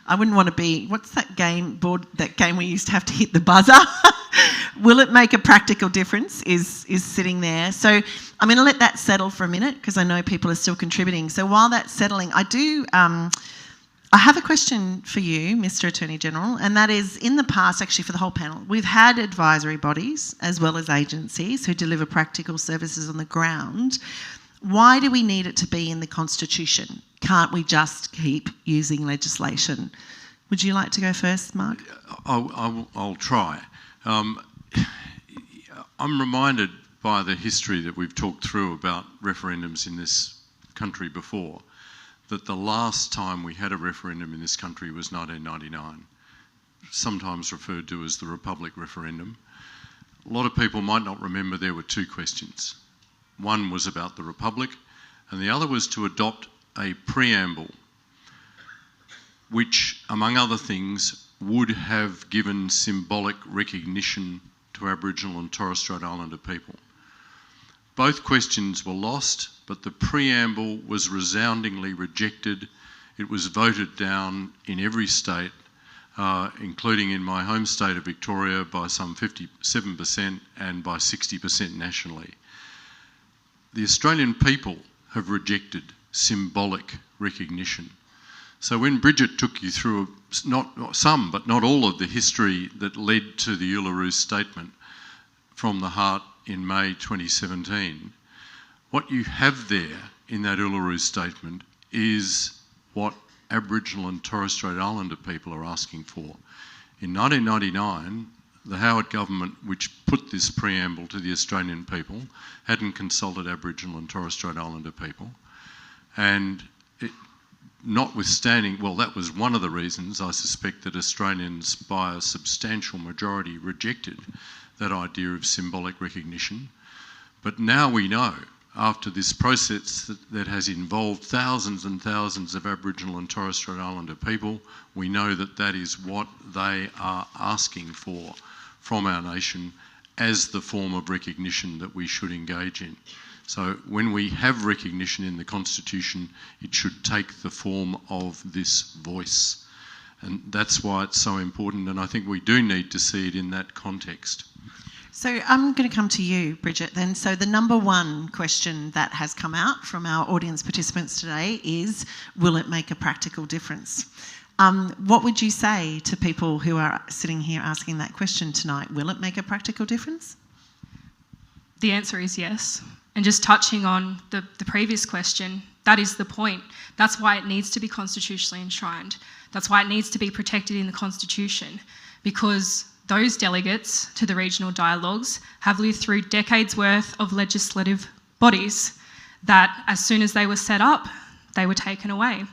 [SPEAKER 2] I wouldn't want to be, what's that game we used to have to hit the buzzer? Will it make a practical difference is sitting there. So I'm going to let that settle for a minute because I know people are still contributing. So while that's settling, I have a question for you, Mr. Attorney General, and that is, in the past, actually for the whole panel, we've had advisory bodies as well as agencies who deliver practical services on the ground. Why do we need it to be in the Constitution? Can't we just keep using legislation? Would you like to go first, Mark?
[SPEAKER 5] I'll try. I'm reminded by the history that we've talked through about referendums in this country before, that the last time we had a referendum in this country was 1999, sometimes referred to as the Republic referendum. A lot of people might not remember there were 2 questions. One was about the Republic, and the other was to adopt a preamble which, among other things, would have given symbolic recognition to Aboriginal and Torres Strait Islander people. Both questions were lost, but the preamble was resoundingly rejected. It was voted down in every state, including in my home state of Victoria by some 57% and by 60% nationally. the Australian people have rejected symbolic recognition. So when Bridget took you through not some, but not all of the history that led to the Uluru Statement from the Heart in May 2017, what you have there in that Uluru Statement is what Aboriginal and Torres Strait Islander people are asking for. In 1999, the Howard government, which put this preamble to the Australian people, hadn't consulted Aboriginal and Torres Strait Islander people. And notwithstanding, well, that was one of the reasons I suspect that Australians by a substantial majority rejected that idea of symbolic recognition. But now we know, after this process that has involved thousands and thousands of Aboriginal and Torres Strait Islander people, we know that that is what they are asking for from our nation as the form of recognition that we should engage in. So when we have recognition in the Constitution, it should take the form of this voice. And that's why it's so important, and I think we do need to see it in that context.
[SPEAKER 2] So I'm going to come to you, Bridget, then. So the number one question that has come out from our audience participants today is, will it make a practical difference? What would you say to people who are sitting here asking that question tonight? Will it make a practical difference?
[SPEAKER 3] The answer is yes. And just touching on the previous question, that is the point. That's why it needs to be constitutionally enshrined. That's why it needs to be protected in the Constitution, because those delegates to the regional dialogues have lived through decades worth of legislative bodies that as soon as they were set up, they were taken away.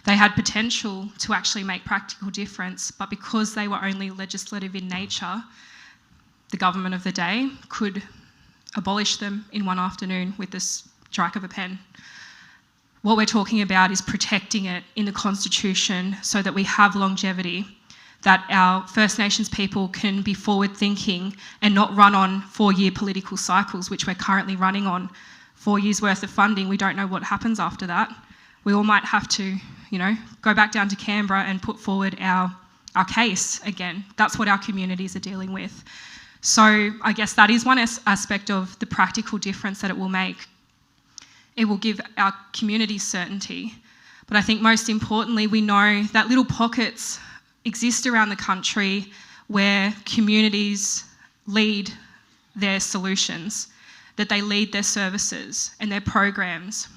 [SPEAKER 3] They had potential to actually make practical difference, but because they were only legislative in nature, the government of the day could abolish them in one afternoon with the strike of a pen. What we're talking about is protecting it in the Constitution so that we have longevity, that our First Nations people can be forward-thinking and not run on 4-year political cycles, which we're currently running on. 4 years worth of funding, we don't know what happens after that. We all might have to, go back down to Canberra and put forward our case again. That's what our communities are dealing with. So I guess that is one aspect of the practical difference that it will make. It will give our communities certainty. But I think most importantly, we know that little pockets exist around the country where communities lead their solutions, that they lead their services and their programs.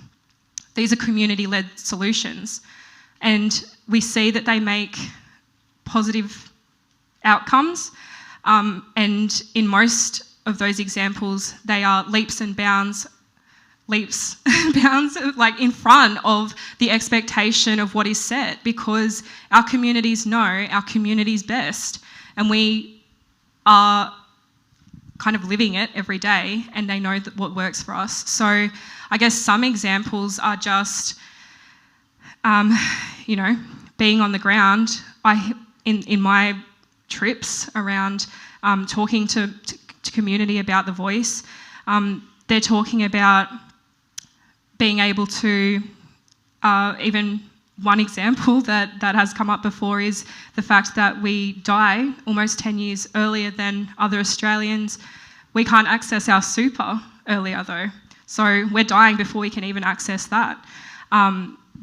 [SPEAKER 3] These are community-led solutions. And we see that they make positive outcomes. And in most of those examples, they are leaps and bounds like in front of the expectation of what is set, because our communities know our communities best, and we are kind of living it every day, and they know that what works for us. So I guess some examples are just, being on the ground. In my trips around talking to community about the voice, they're talking about being able to, even one example that has come up before is the fact that we die almost 10 years earlier than other Australians. We can't access our super earlier though, so we're dying before we can even access that.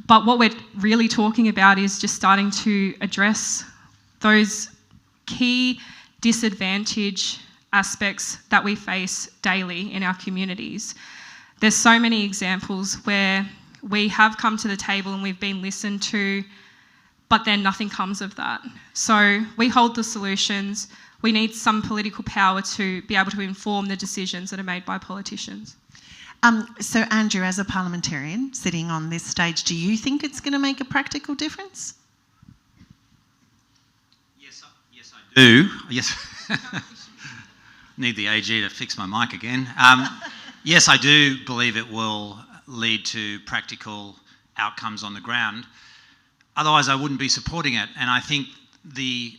[SPEAKER 3] But what we're really talking about is just starting to address those key disadvantage aspects that we face daily in our communities. There's so many examples where we have come to the table and we've been listened to, but then nothing comes of that. So we hold the solutions. We need some political power to be able to inform the decisions that are made by politicians.
[SPEAKER 2] So Andrew, as a parliamentarian sitting on this stage, do you think it's going to make a practical difference?
[SPEAKER 4] Yes, I do. Yes. Need the AG to fix my mic again. Yes, I do believe it will lead to practical outcomes on the ground. Otherwise, I wouldn't be supporting it. And I think the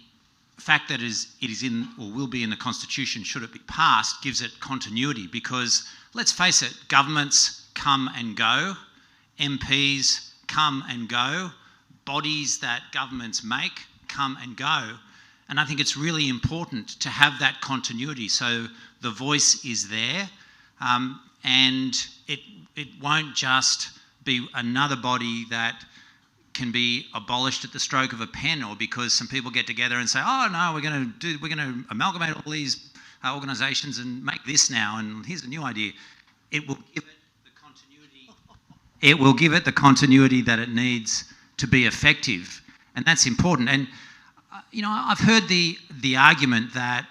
[SPEAKER 4] fact that it is in or will be in the Constitution, should it be passed, gives it continuity, because let's face it, governments come and go, MPs come and go, bodies that governments make come and go. And I think it's really important to have that continuity so the voice is there. and it won't just be another body that can be abolished at the stroke of a pen, or because some people get together and say, oh no, we're going to amalgamate all these organisations and make this now, and here's a new idea. It will give it the continuity. It will give it the continuity that it needs to be effective, and that's important. And I've heard the argument that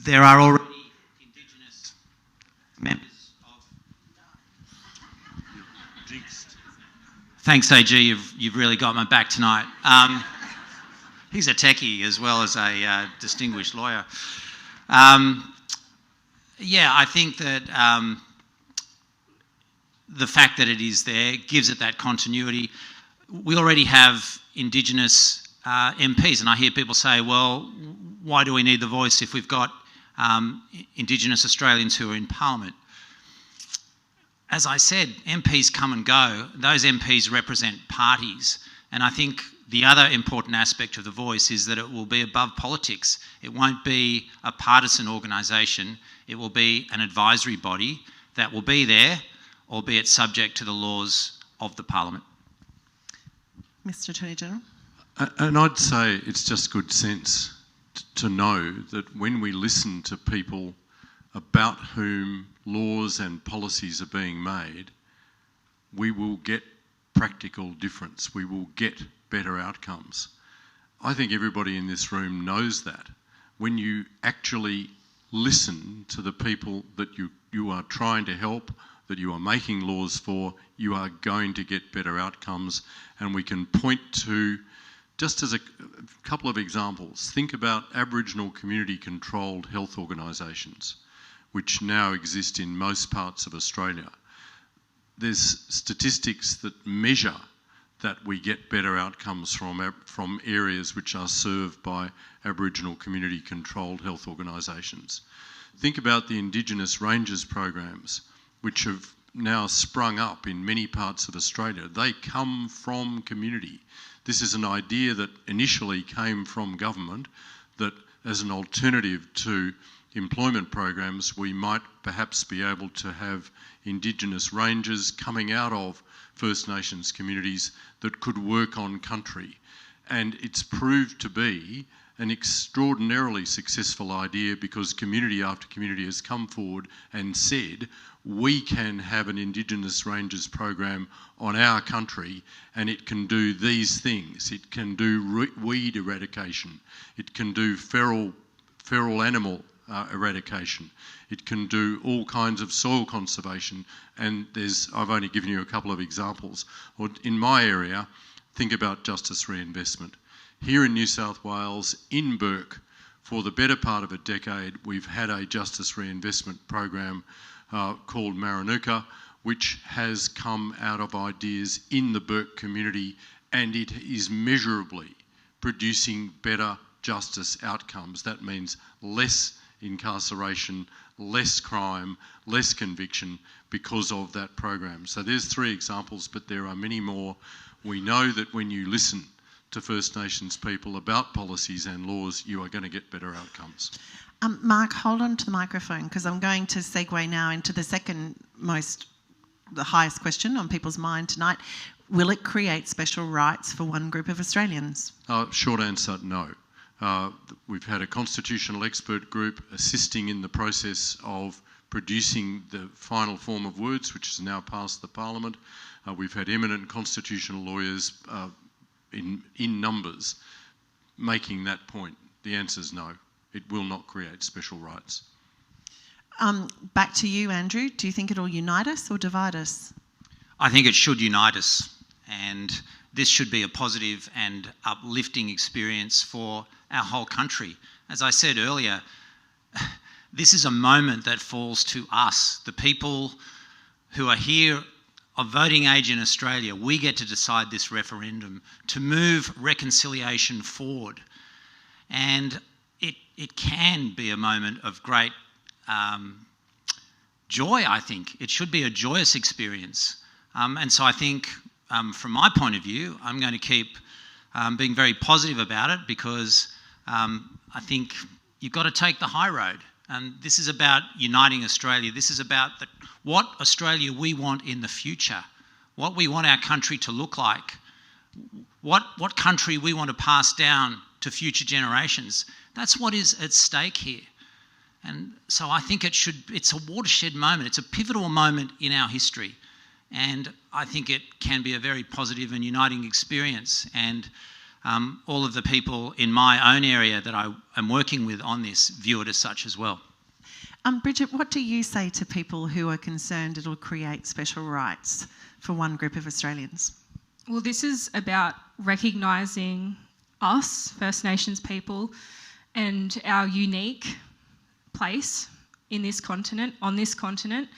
[SPEAKER 4] there are already Indigenous members of. Thanks, AG. You've really got my back tonight. He's a techie as well as a distinguished lawyer. I think that the fact that it is there gives it that continuity. We already have Indigenous MPs, and I hear people say, well, why do we need the voice if we've got Indigenous Australians who are in Parliament? As I said, MPs come and go. Those MPs represent parties, and I think the other important aspect of the voice is that it will be above politics. It won't be a partisan organisation. It will be an advisory body that will be there, albeit subject to the laws of the Parliament.
[SPEAKER 2] Mr. Attorney General.
[SPEAKER 5] And I'd say it's just good sense to know that when we listen to people about whom laws and policies are being made, we will get practical difference. We will get better outcomes. I think everybody in this room knows that. When you actually listen to the people that you are trying to help, that you are making laws for, you are going to get better outcomes. And we can point to, just as a couple of examples, think about Aboriginal community-controlled health organisations, which now exist in most parts of Australia. There's statistics that measure that we get better outcomes from areas which are served by Aboriginal community-controlled health organisations. Think about the Indigenous Rangers programs, which have now sprung up in many parts of Australia. They come from community. This is an idea that initially came from government, that as an alternative to employment programs, we might perhaps be able to have Indigenous Rangers coming out of First Nations communities that could work on country. And it's proved to be an extraordinarily successful idea because community after community has come forward and said, we can have an Indigenous Rangers program on our country and it can do these things. It can do weed eradication. It can do feral animal eradication. It can do all kinds of soil conservation, and I've only given you a couple of examples. Or in my area, think about justice reinvestment. Here in New South Wales, in Bourke, for the better part of a decade, we've had a justice reinvestment program called Marinuka, which has come out of ideas in the Bourke community, and it is measurably producing better justice outcomes. That means less incarceration, less crime, less conviction because of that program. So there's 3 examples, but there are many more. We know that when you listen to First Nations people about policies and laws, you are going to get better outcomes.
[SPEAKER 2] Mark, hold on to the microphone because I'm going to segue now into the the highest question on people's mind tonight. Will it create special rights for one group of Australians?
[SPEAKER 5] Short answer, no. We've had a constitutional expert group assisting in the process of producing the final form of words, which has now passed the Parliament. We've had eminent constitutional lawyers in numbers making that point. The answer is no. It will not create special rights.
[SPEAKER 2] Back to you, Andrew. Do you think it'll unite us or divide us?
[SPEAKER 4] I think it should unite us, and this should be a positive and uplifting experience for our whole country. As I said earlier, this is a moment that falls to us, the people who are here of voting age in Australia. We get to decide this referendum to move reconciliation forward. And it can be a moment of great joy, I think. It should be a joyous experience. And so I think, from my point of view, I'm going to keep being very positive about it because I think you've got to take the high road. This is about uniting Australia. This is about what Australia we want in the future, what we want our country to look like, what country we want to pass down to future generations. That's what is at stake here. And so I think it's a watershed moment. It's a pivotal moment in our history. And I think it can be a very positive and uniting experience. And all of the people in my own area that I am working with on this view it as such as well.
[SPEAKER 2] Bridget, what do you say to people who are concerned it'll create special rights for one group of Australians?
[SPEAKER 3] Well, this is about recognising us, First Nations people, and our unique place in this continent, on this continent,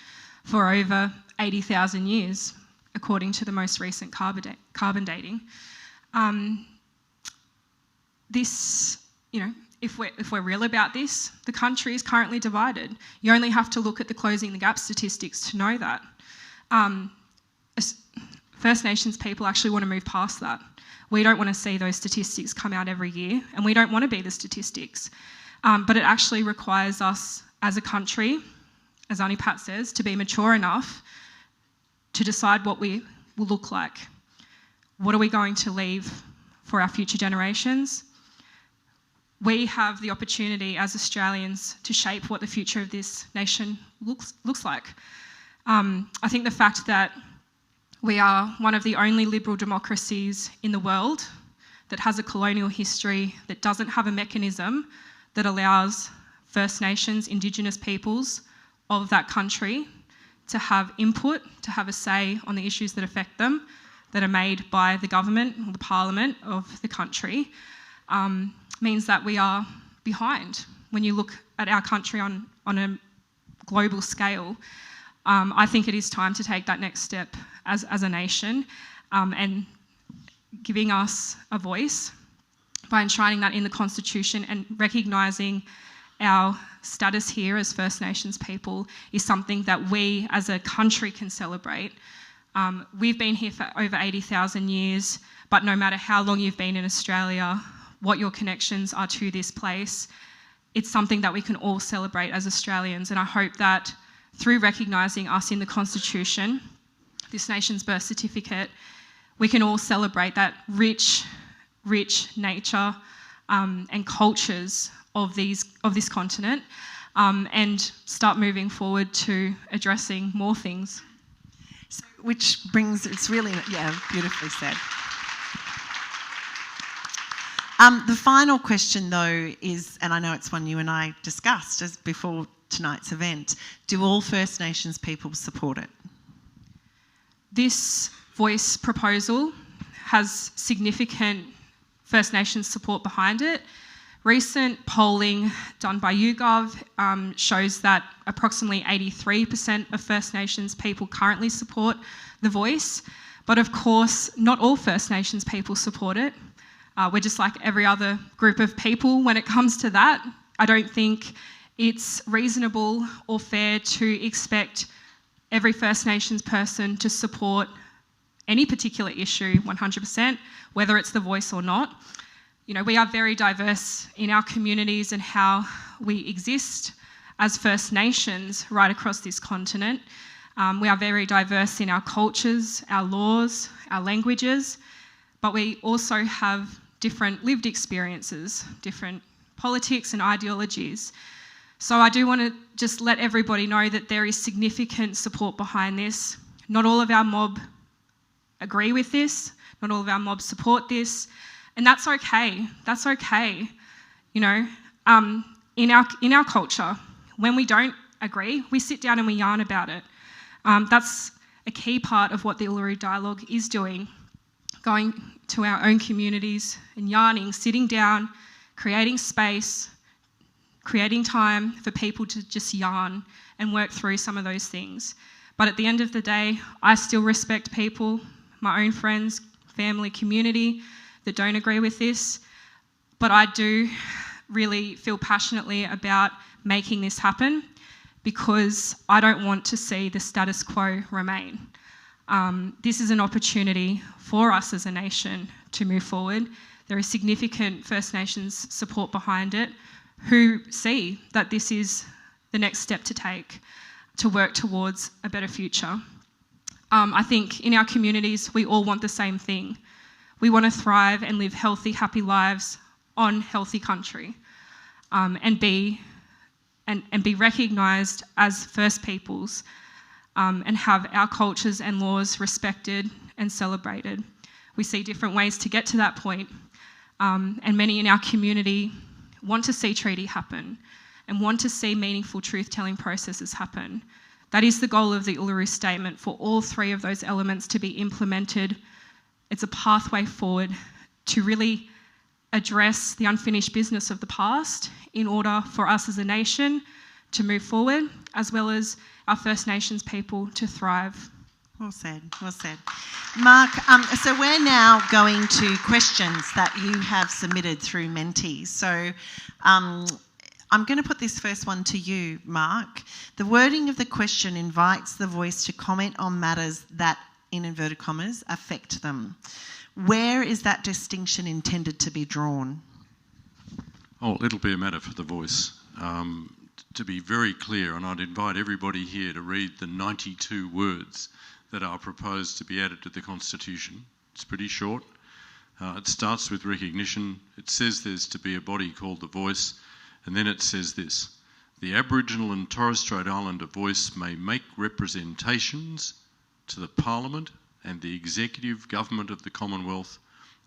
[SPEAKER 3] for over 80,000 years, according to the most recent carbon dating. If we're real about this, the country is currently divided. You only have to look at the Closing the Gap statistics to know that. First Nations people actually want to move past that. We don't want to see those statistics come out every year, and we don't want to be the statistics. But it actually requires us as a country, as Auntie Pat says, to be mature enough to decide what we will look like. What are we going to leave for our future generations? We have the opportunity as Australians to shape what the future of this nation looks like. I think the fact that we are one of the only liberal democracies in the world that has a colonial history, that doesn't have a mechanism that allows First Nations, Indigenous peoples of that country to have input, to have a say on the issues that affect them, that are made by the government or the parliament of the country, means that we are behind. When you look at our country on a global scale, I think it is time to take that next step as a nation, and giving us a voice by enshrining that in the Constitution and recognising our status here as First Nations people is something that we as a country can celebrate. We've been here for over 80,000 years, but no matter how long you've been in Australia, what your connections are to this place, it's something that we can all celebrate as Australians. And I hope that through recognising us in the Constitution, this nation's birth certificate, we can all celebrate that rich nature and cultures of this continent, and start moving forward to addressing more things.
[SPEAKER 2] So, which brings, it's really, beautifully said. The final question though is, and I know it's one you and I discussed as before tonight's event, do all First Nations people support it?
[SPEAKER 3] This voice proposal has significant First Nations support behind it. Recent polling done by YouGov shows that approximately 83% of First Nations people currently support the voice, but of course not all First Nations people support it. We're just like every other group of people when it comes to that. I don't think it's reasonable or fair to expect every First Nations person to support any particular issue 100%, whether it's the voice or not. You know, we are very diverse in our communities and how we exist as First Nations right across this continent. We are very diverse in our cultures, our laws, our languages, but we also have different lived experiences, different politics and ideologies. So I do want to just let everybody know that there is significant support behind this. Not all of our mob agree with this, not all of our mob support this, and that's okay. That's okay. You know, in our culture, when we don't agree, we sit down and we yarn about it. That's a key part of what the Uluru Dialogue is doing, going to our own communities and yarning, sitting down, creating space, creating time for people to just yarn and work through some of those things. But at the end of the day, I still respect people, my own friends, family, community that don't agree with this. But I do really feel passionately about making this happen because I don't want to see the status quo remain. This is an opportunity for us as a nation to move forward. There is significant First Nations support behind it who see that this is the next step to take to work towards a better future. I think in our communities, we all want the same thing. We want to thrive and live healthy, happy lives on healthy country, and be recognised as First Peoples, and have our cultures and laws respected and celebrated. We see different ways to get to that point, and many in our community want to see treaty happen and want to see meaningful truth-telling processes happen. That is the goal of the Uluru Statement, for all three of those elements to be implemented. It's a pathway forward to really address the unfinished business of the past in order for us as a nation to move forward, as well as our First Nations people to thrive.
[SPEAKER 2] Well said, well said. Mark, so we're now going to questions that you have submitted through Mentees. So I'm going to put this first one to you, Mark. The wording of the question invites the voice to comment on matters that, in inverted commas, affect them. Where is that distinction intended to be drawn?
[SPEAKER 5] Oh, it'll be a matter for the voice. To be very clear, and I'd invite everybody here to read the 92 words that are proposed to be added to the Constitution. It's pretty short. It starts with recognition. It says there's to be a body called the Voice, and then it says this: the Aboriginal and Torres Strait Islander voice may make representations to the Parliament and the Executive Government of the Commonwealth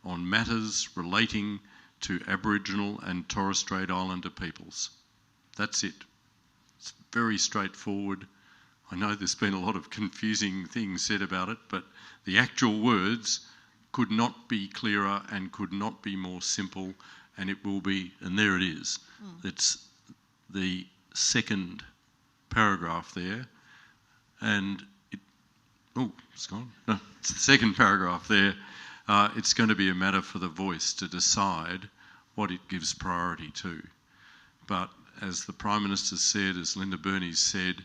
[SPEAKER 5] on matters relating to Aboriginal and Torres Strait Islander peoples. That's it. It's very straightforward. I know there's been a lot of confusing things said about it, but the actual words could not be clearer and could not be more simple, and it will be, and there it is. It's the second paragraph there, and it's gone. No, it's the second paragraph there. It's going to be a matter for the voice to decide what it gives priority to. But as the Prime Minister said, as Linda Burney said,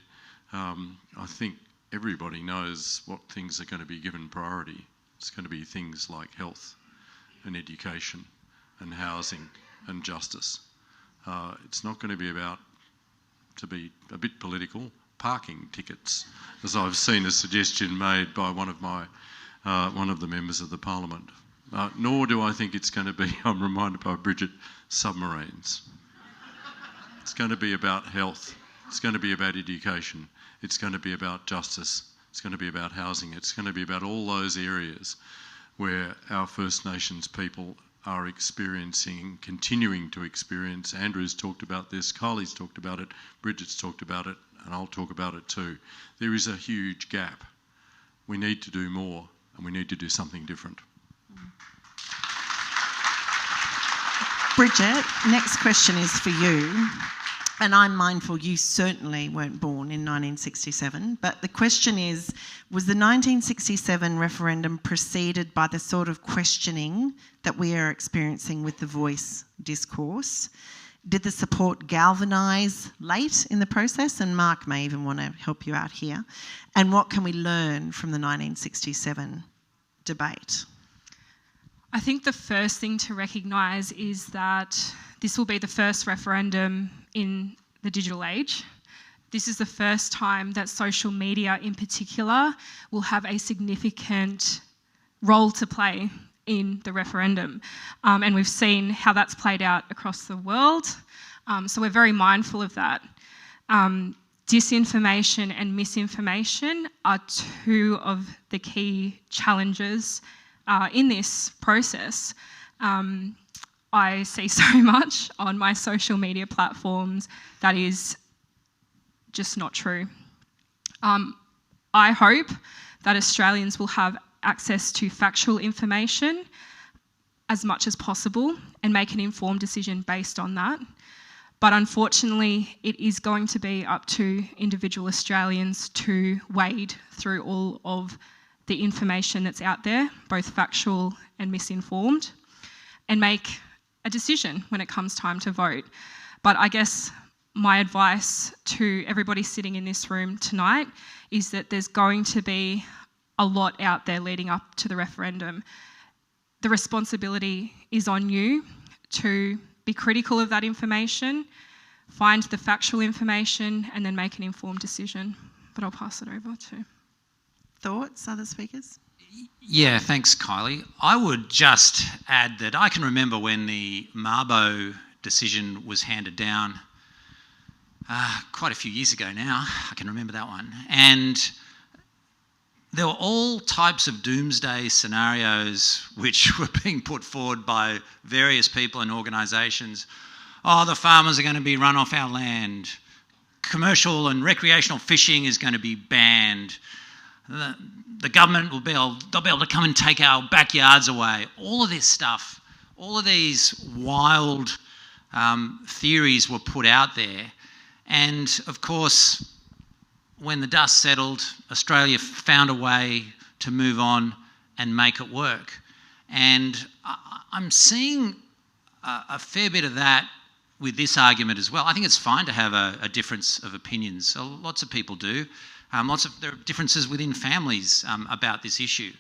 [SPEAKER 5] I think everybody knows what things are going to be given priority. It's going to be things like health and education and housing and justice. It's not going to be about, to be a bit political, parking tickets, as I've seen a suggestion made by one of the members of the Parliament. Nor do I think it's going to be, I'm reminded by Bridget, submarines. It's going to be about health. It's going to be about education. It's going to be about justice. It's going to be about housing. It's going to be about all those areas where our First Nations people are experiencing, continuing to experience. Andrew's talked about this, Kylie's talked about it, Bridget's talked about it, and I'll talk about it too. There is a huge gap. We need to do more, and we need to do something different.
[SPEAKER 2] Bridget, next question is for you. And I'm mindful you certainly weren't born in 1967, but the question is, was the 1967 referendum preceded by the sort of questioning that we are experiencing with the Voice discourse? Did the support galvanise late in the process? And Mark may even want to help you out here. And what can we learn from the 1967 debate?
[SPEAKER 3] I think the first thing to recognise is that this will be the first referendum in the digital age. This is the first time that social media in particular will have a significant role to play in the referendum. And we've seen how that's played out across the world. So we're very mindful of that. Disinformation and misinformation are two of the key challenges in this process. I see so much on my social media platforms that is just not true. I hope that Australians will have access to factual information as much as possible and make an informed decision based on that. But unfortunately, it is going to be up to individual Australians to wade through all of the information that's out there, both factual and misinformed, and make a decision when it comes time to vote. But I guess my advice to everybody sitting in this room tonight is that there's going to be a lot out there leading up to the referendum. The responsibility is on you to be critical of that information, find the factual information and then make an informed decision. But I'll pass it over to...
[SPEAKER 2] Thoughts, other speakers?
[SPEAKER 4] Yeah, thanks, Kylie. I would just add that I can remember when the Mabo decision was handed down quite a few years ago now. I can remember that one. And there were all types of doomsday scenarios which were being put forward by various people and organisations. Oh, the farmers are going to be run off our land. Commercial and recreational fishing is going to be banned. The government they'll be able to come and take our backyards away. All of this stuff, all of these wild theories were put out there. And of course, when the dust settled, Australia found a way to move on and make it work. And I'm seeing a fair bit of that with this argument as well. I think it's fine to have a difference of opinions. So lots of people do. There are differences within families about this issue.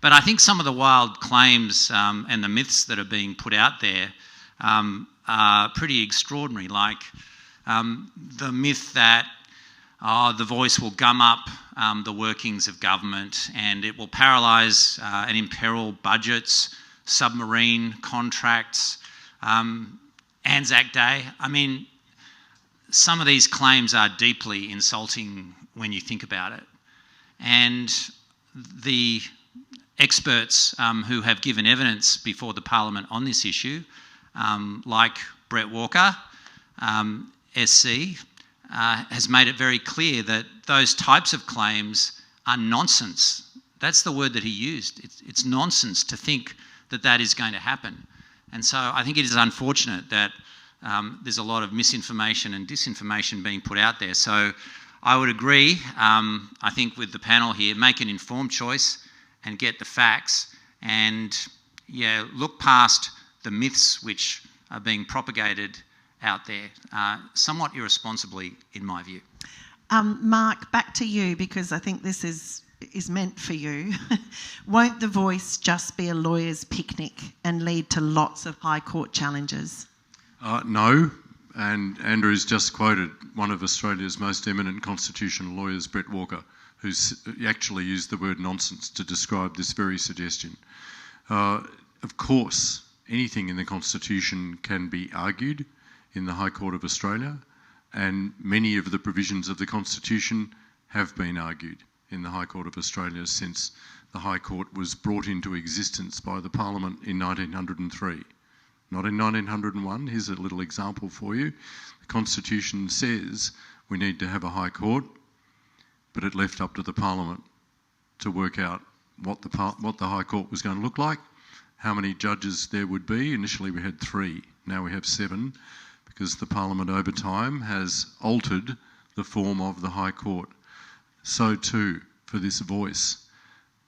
[SPEAKER 4] But I think some of the wild claims and the myths that are being put out there are pretty extraordinary, like the myth that the voice will gum up the workings of government and it will paralyse and imperil budgets, submarine contracts, Anzac Day. I mean, some of these claims are deeply insulting when you think about it. And the experts who have given evidence before the Parliament on this issue, like Brett Walker, SC, has made it very clear that those types of claims are nonsense. That's the word that he used. It's nonsense to think that that is going to happen. And so I think it is unfortunate that there's a lot of misinformation and disinformation being put out there. So I would agree, I think, with the panel here, make an informed choice and get the facts and, yeah, look past the myths which are being propagated out there, somewhat irresponsibly, in my view.
[SPEAKER 2] Mark, back to you, because I think this is meant for you. Won't the voice just be a lawyer's picnic and lead to lots of High Court challenges?
[SPEAKER 5] No, and Andrew's just quoted one of Australia's most eminent constitutional lawyers, Brett Walker, who's actually used the word nonsense to describe this very suggestion. Of course, anything in the Constitution can be argued in the High Court of Australia, and many of the provisions of the Constitution have been argued in the High Court of Australia since the High Court was brought into existence by the Parliament in 1903. Not in 1901. Here's a little example for you. The Constitution says we need to have a High Court, but it left up to the Parliament to work out what the High Court was going to look like, how many judges there would be. Initially we had 3, now we have 7, because the Parliament over time has altered the form of the High Court. So too for this voice.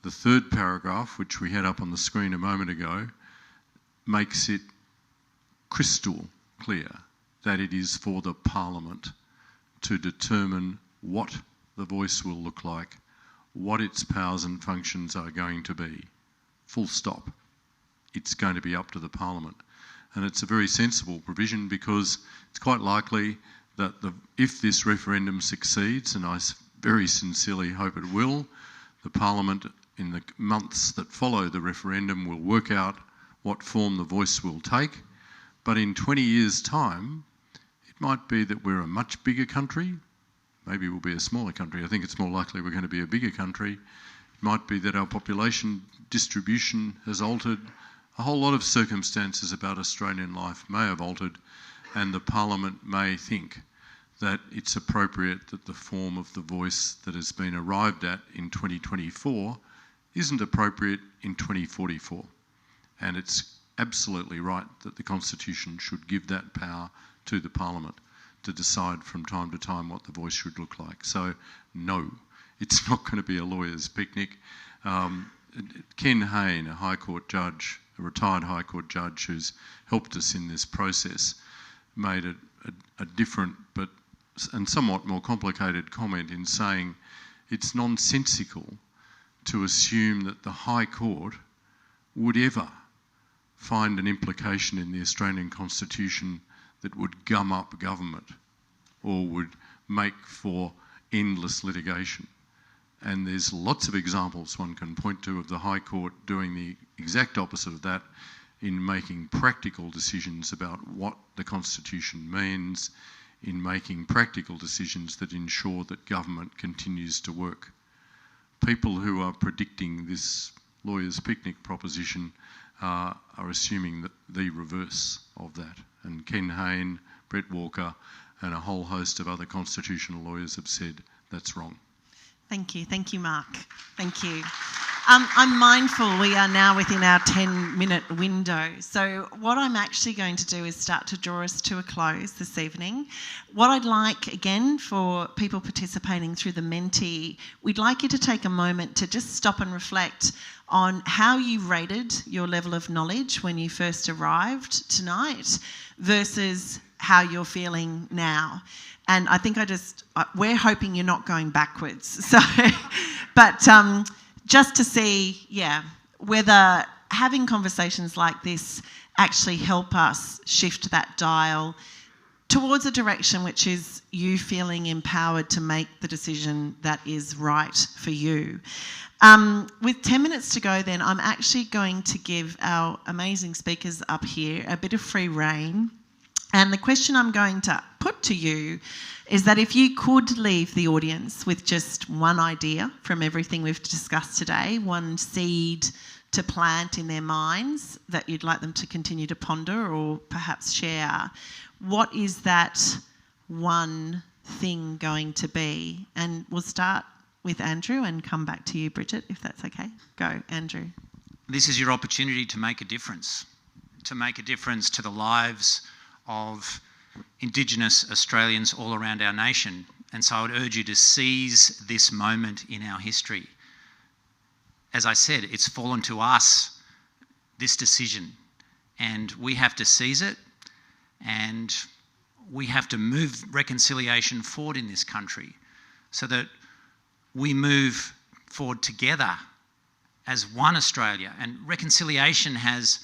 [SPEAKER 5] The third paragraph, which we had up on the screen a moment ago, makes it crystal clear that it is for the Parliament to determine what the voice will look like, what its powers and functions are going to be. Full stop. It's going to be up to the Parliament. And it's a very sensible provision because it's quite likely that if this referendum succeeds, and I very sincerely hope it will, the Parliament in the months that follow the referendum will work out what form the voice will take. But in 20 years' time, it might be that we're a much bigger country. Maybe we'll be a smaller country. I think it's more likely we're going to be a bigger country. It might be that our population distribution has altered. A whole lot of circumstances about Australian life may have altered, and the Parliament may think that it's appropriate that the form of the voice that has been arrived at in 2024 isn't appropriate in 2044. And it's absolutely right that the Constitution should give that power to the Parliament to decide from time to time what the voice should look like. So, no, it's not going to be a lawyer's picnic. Ken Hayne, a High Court judge, a retired High Court judge who's helped us in this process, made a different and somewhat more complicated comment in saying it's nonsensical to assume that the High Court would ever find an implication in the Australian Constitution that would gum up government or would make for endless litigation. And there's lots of examples one can point to of the High Court doing the exact opposite of that in making practical decisions about what the Constitution means, in making practical decisions that ensure that government continues to work. People who are predicting this lawyers' picnic proposition are assuming that the reverse of that. And Ken Hayne, Brett Walker, and a whole host of other constitutional lawyers have said that's wrong.
[SPEAKER 2] Thank you, Mark. Thank you. I'm mindful we are now within our 10-minute window. So what I'm actually going to do is start to draw us to a close this evening. What I'd like, again, for people participating through the Menti, we'd like you to take a moment to just stop and reflect on how you rated your level of knowledge when you first arrived tonight versus how you're feeling now. And I think we're hoping you're not going backwards. So, but just to see, whether having conversations like this actually help us shift that dial towards a direction which is you feeling empowered to make the decision that is right for you. With 10 minutes to go then, I'm actually going to give our amazing speakers up here a bit of free rein. And the question I'm going to put to you is that if you could leave the audience with just one idea from everything we've discussed today, one seed to plant in their minds that you'd like them to continue to ponder or perhaps share, what is that one thing going to be? And we'll start with Andrew and come back to you, Bridget, if that's okay. Go, Andrew.
[SPEAKER 4] This is your opportunity to make a difference to the lives of Indigenous Australians all around our nation. And so I would urge you to seize this moment in our history. As I said, it's fallen to us, this decision, and we have to seize it, and we have to move reconciliation forward in this country so that we move forward together as one Australia. And reconciliation has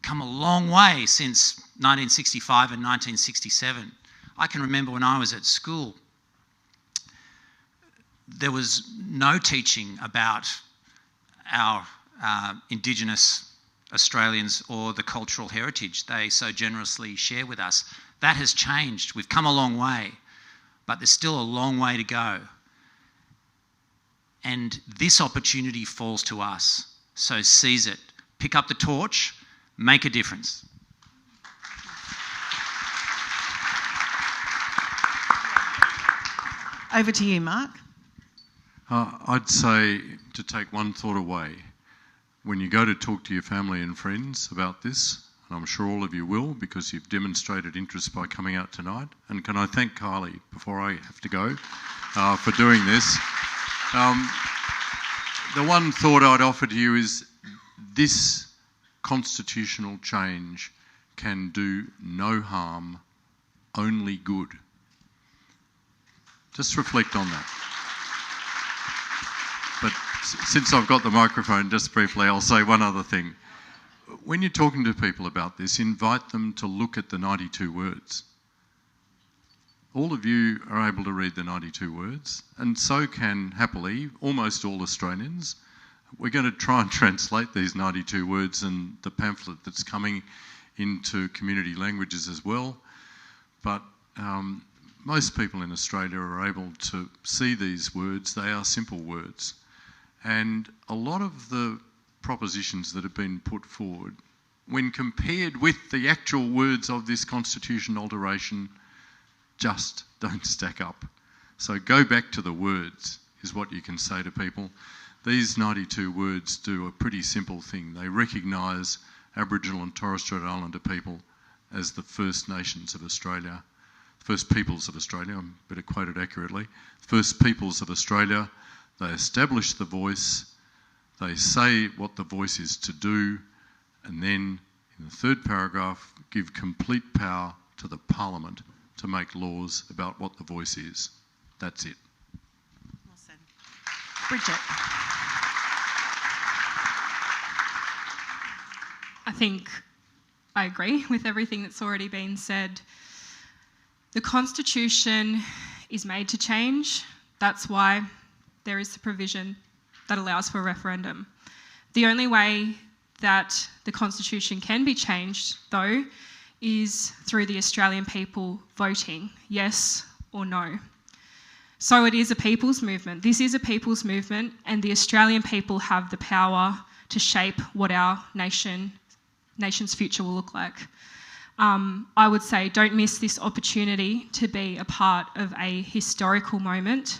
[SPEAKER 4] come a long way since 1965 and 1967. I can remember when I was at school, there was no teaching about our Indigenous Australians or the cultural heritage they so generously share with us. That has changed. We've come a long way, but there's still a long way to go. And this opportunity falls to us. So seize it. Pick up the torch. Make a difference.
[SPEAKER 2] Over to you, Mark.
[SPEAKER 5] I'd say to take one thought away. When you go to talk to your family and friends about this, and I'm sure all of you will because you've demonstrated interest by coming out tonight, and can I thank Kylie, before I have to go, for doing this. The one thought I'd offer to you is this constitutional change can do no harm, only good. Just reflect on that. But since I've got the microphone, just briefly, I'll say one other thing. When you're talking to people about this, invite them to look at the 92 words. All of you are able to read the 92 words, and so can, happily, almost all Australians. We're going to try and translate these 92 words in the pamphlet that's coming into community languages as well. But most people in Australia are able to see these words. They are simple words. And a lot of the propositions that have been put forward, when compared with the actual words of this constitution alteration, just don't stack up. So go back to the words, is what you can say to people. These 92 words do a pretty simple thing. They recognise Aboriginal and Torres Strait Islander people as the First Nations of Australia, First Peoples of Australia, I'm better quoted accurately, First Peoples of Australia. They establish the voice, they say what the voice is to do, and then in the third paragraph give complete power to the Parliament to make laws about what the voice is. That's it.
[SPEAKER 2] Well said. Bridget.
[SPEAKER 3] I think I agree with everything that's already been said. The Constitution is made to change. That's why there is the provision that allows for a referendum. The only way that the Constitution can be changed, though, is through the Australian people voting yes or no. So it is a people's movement. This is a people's movement, and the Australian people have the power to shape what our nation's future will look like. I would say don't miss this opportunity to be a part of a historical moment.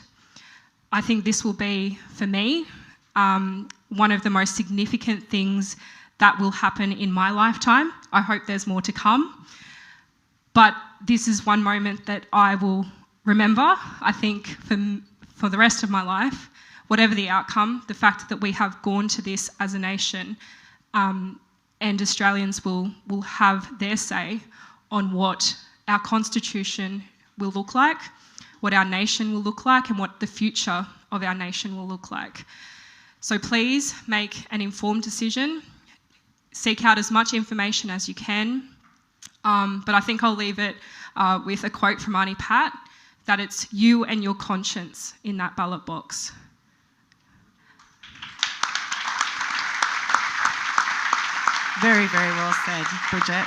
[SPEAKER 3] I think this will be, for me, one of the most significant things that will happen in my lifetime. I hope there's more to come. But this is one moment that I will remember, I think, for the rest of my life. Whatever the outcome, the fact that we have gone to this as a nation, and Australians will have their say on what our Constitution will look like, what our nation will look like, and what the future of our nation will look like. So please make an informed decision. Seek out as much information as you can. But I think I'll leave it with a quote from Auntie Pat, that it's you and your conscience in that ballot box.
[SPEAKER 2] Very, very well said, Bridget.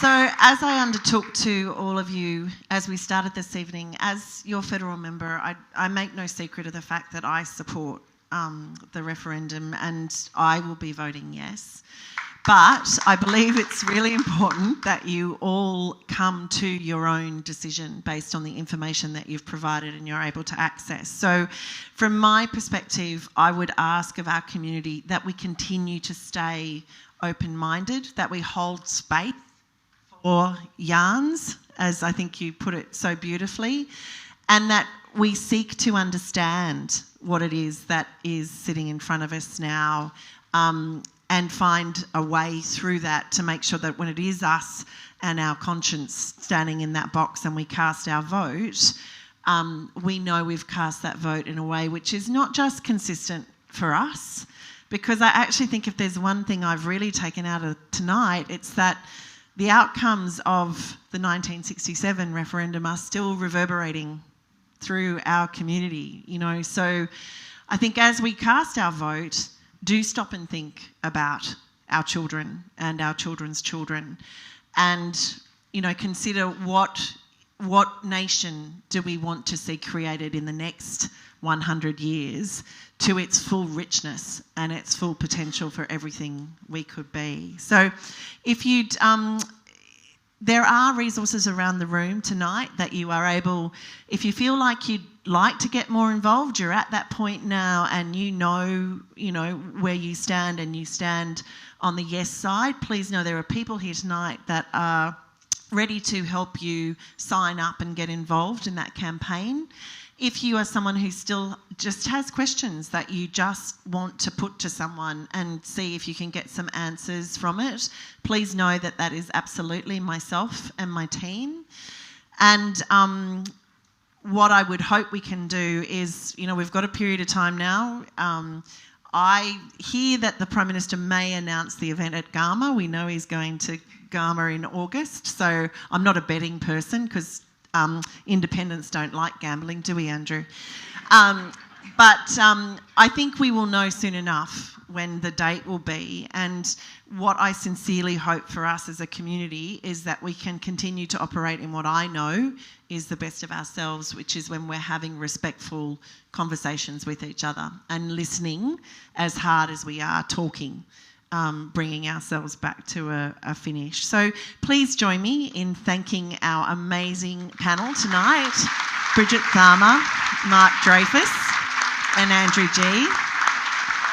[SPEAKER 2] So as I undertook to all of you as we started this evening, as your federal member, I make no secret of the fact that I support the referendum and I will be voting yes. But I believe it's really important that you all come to your own decision based on the information that you've provided and you're able to access. So from my perspective, I would ask of our community that we continue to stay open-minded, that we hold space for yarns, as I think you put it so beautifully, and that we seek to understand what it is that is sitting in front of us now, and find a way through that to make sure that when it is us and our conscience standing in that box and we cast our vote, we know we've cast that vote in a way which is not just consistent for us, because I actually think if there's one thing I've really taken out of tonight, it's that the outcomes of the 1967 referendum are still reverberating through our community, you know. So I think as we cast our vote, do stop and think about our children and our children's children, and, you know, consider what nation do we want to see created in the next 100 years to its full richness and its full potential for everything we could be. So if you'd, there are resources around the room tonight that you are able, if you feel like you'd like to get more involved, you're at that point now and you know where you stand and you stand on the yes side, please know there are people here tonight that are ready to help you sign up and get involved in that campaign. If you are someone who still just has questions that you just want to put to someone and see if you can get some answers from it, please know that that is absolutely myself and my team. And what I would hope we can do is, you know, we've got a period of time now. I hear that the Prime Minister may announce the event at Garma. We know he's going to Garma in August. So I'm not a betting person because independents don't like gambling, do we, Andrew? But I think we will know soon enough when the date will be, and what I sincerely hope for us as a community is that we can continue to operate in what I know is the best of ourselves, which is when we're having respectful conversations with each other and listening as hard as we are talking, bringing ourselves back to a finish. So please join me in thanking our amazing panel tonight, Bridget Tharma, Mark Dreyfus and Andrew G.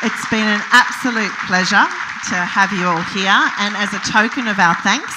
[SPEAKER 2] It's been an absolute pleasure to have you all here, and as a token of our thanks,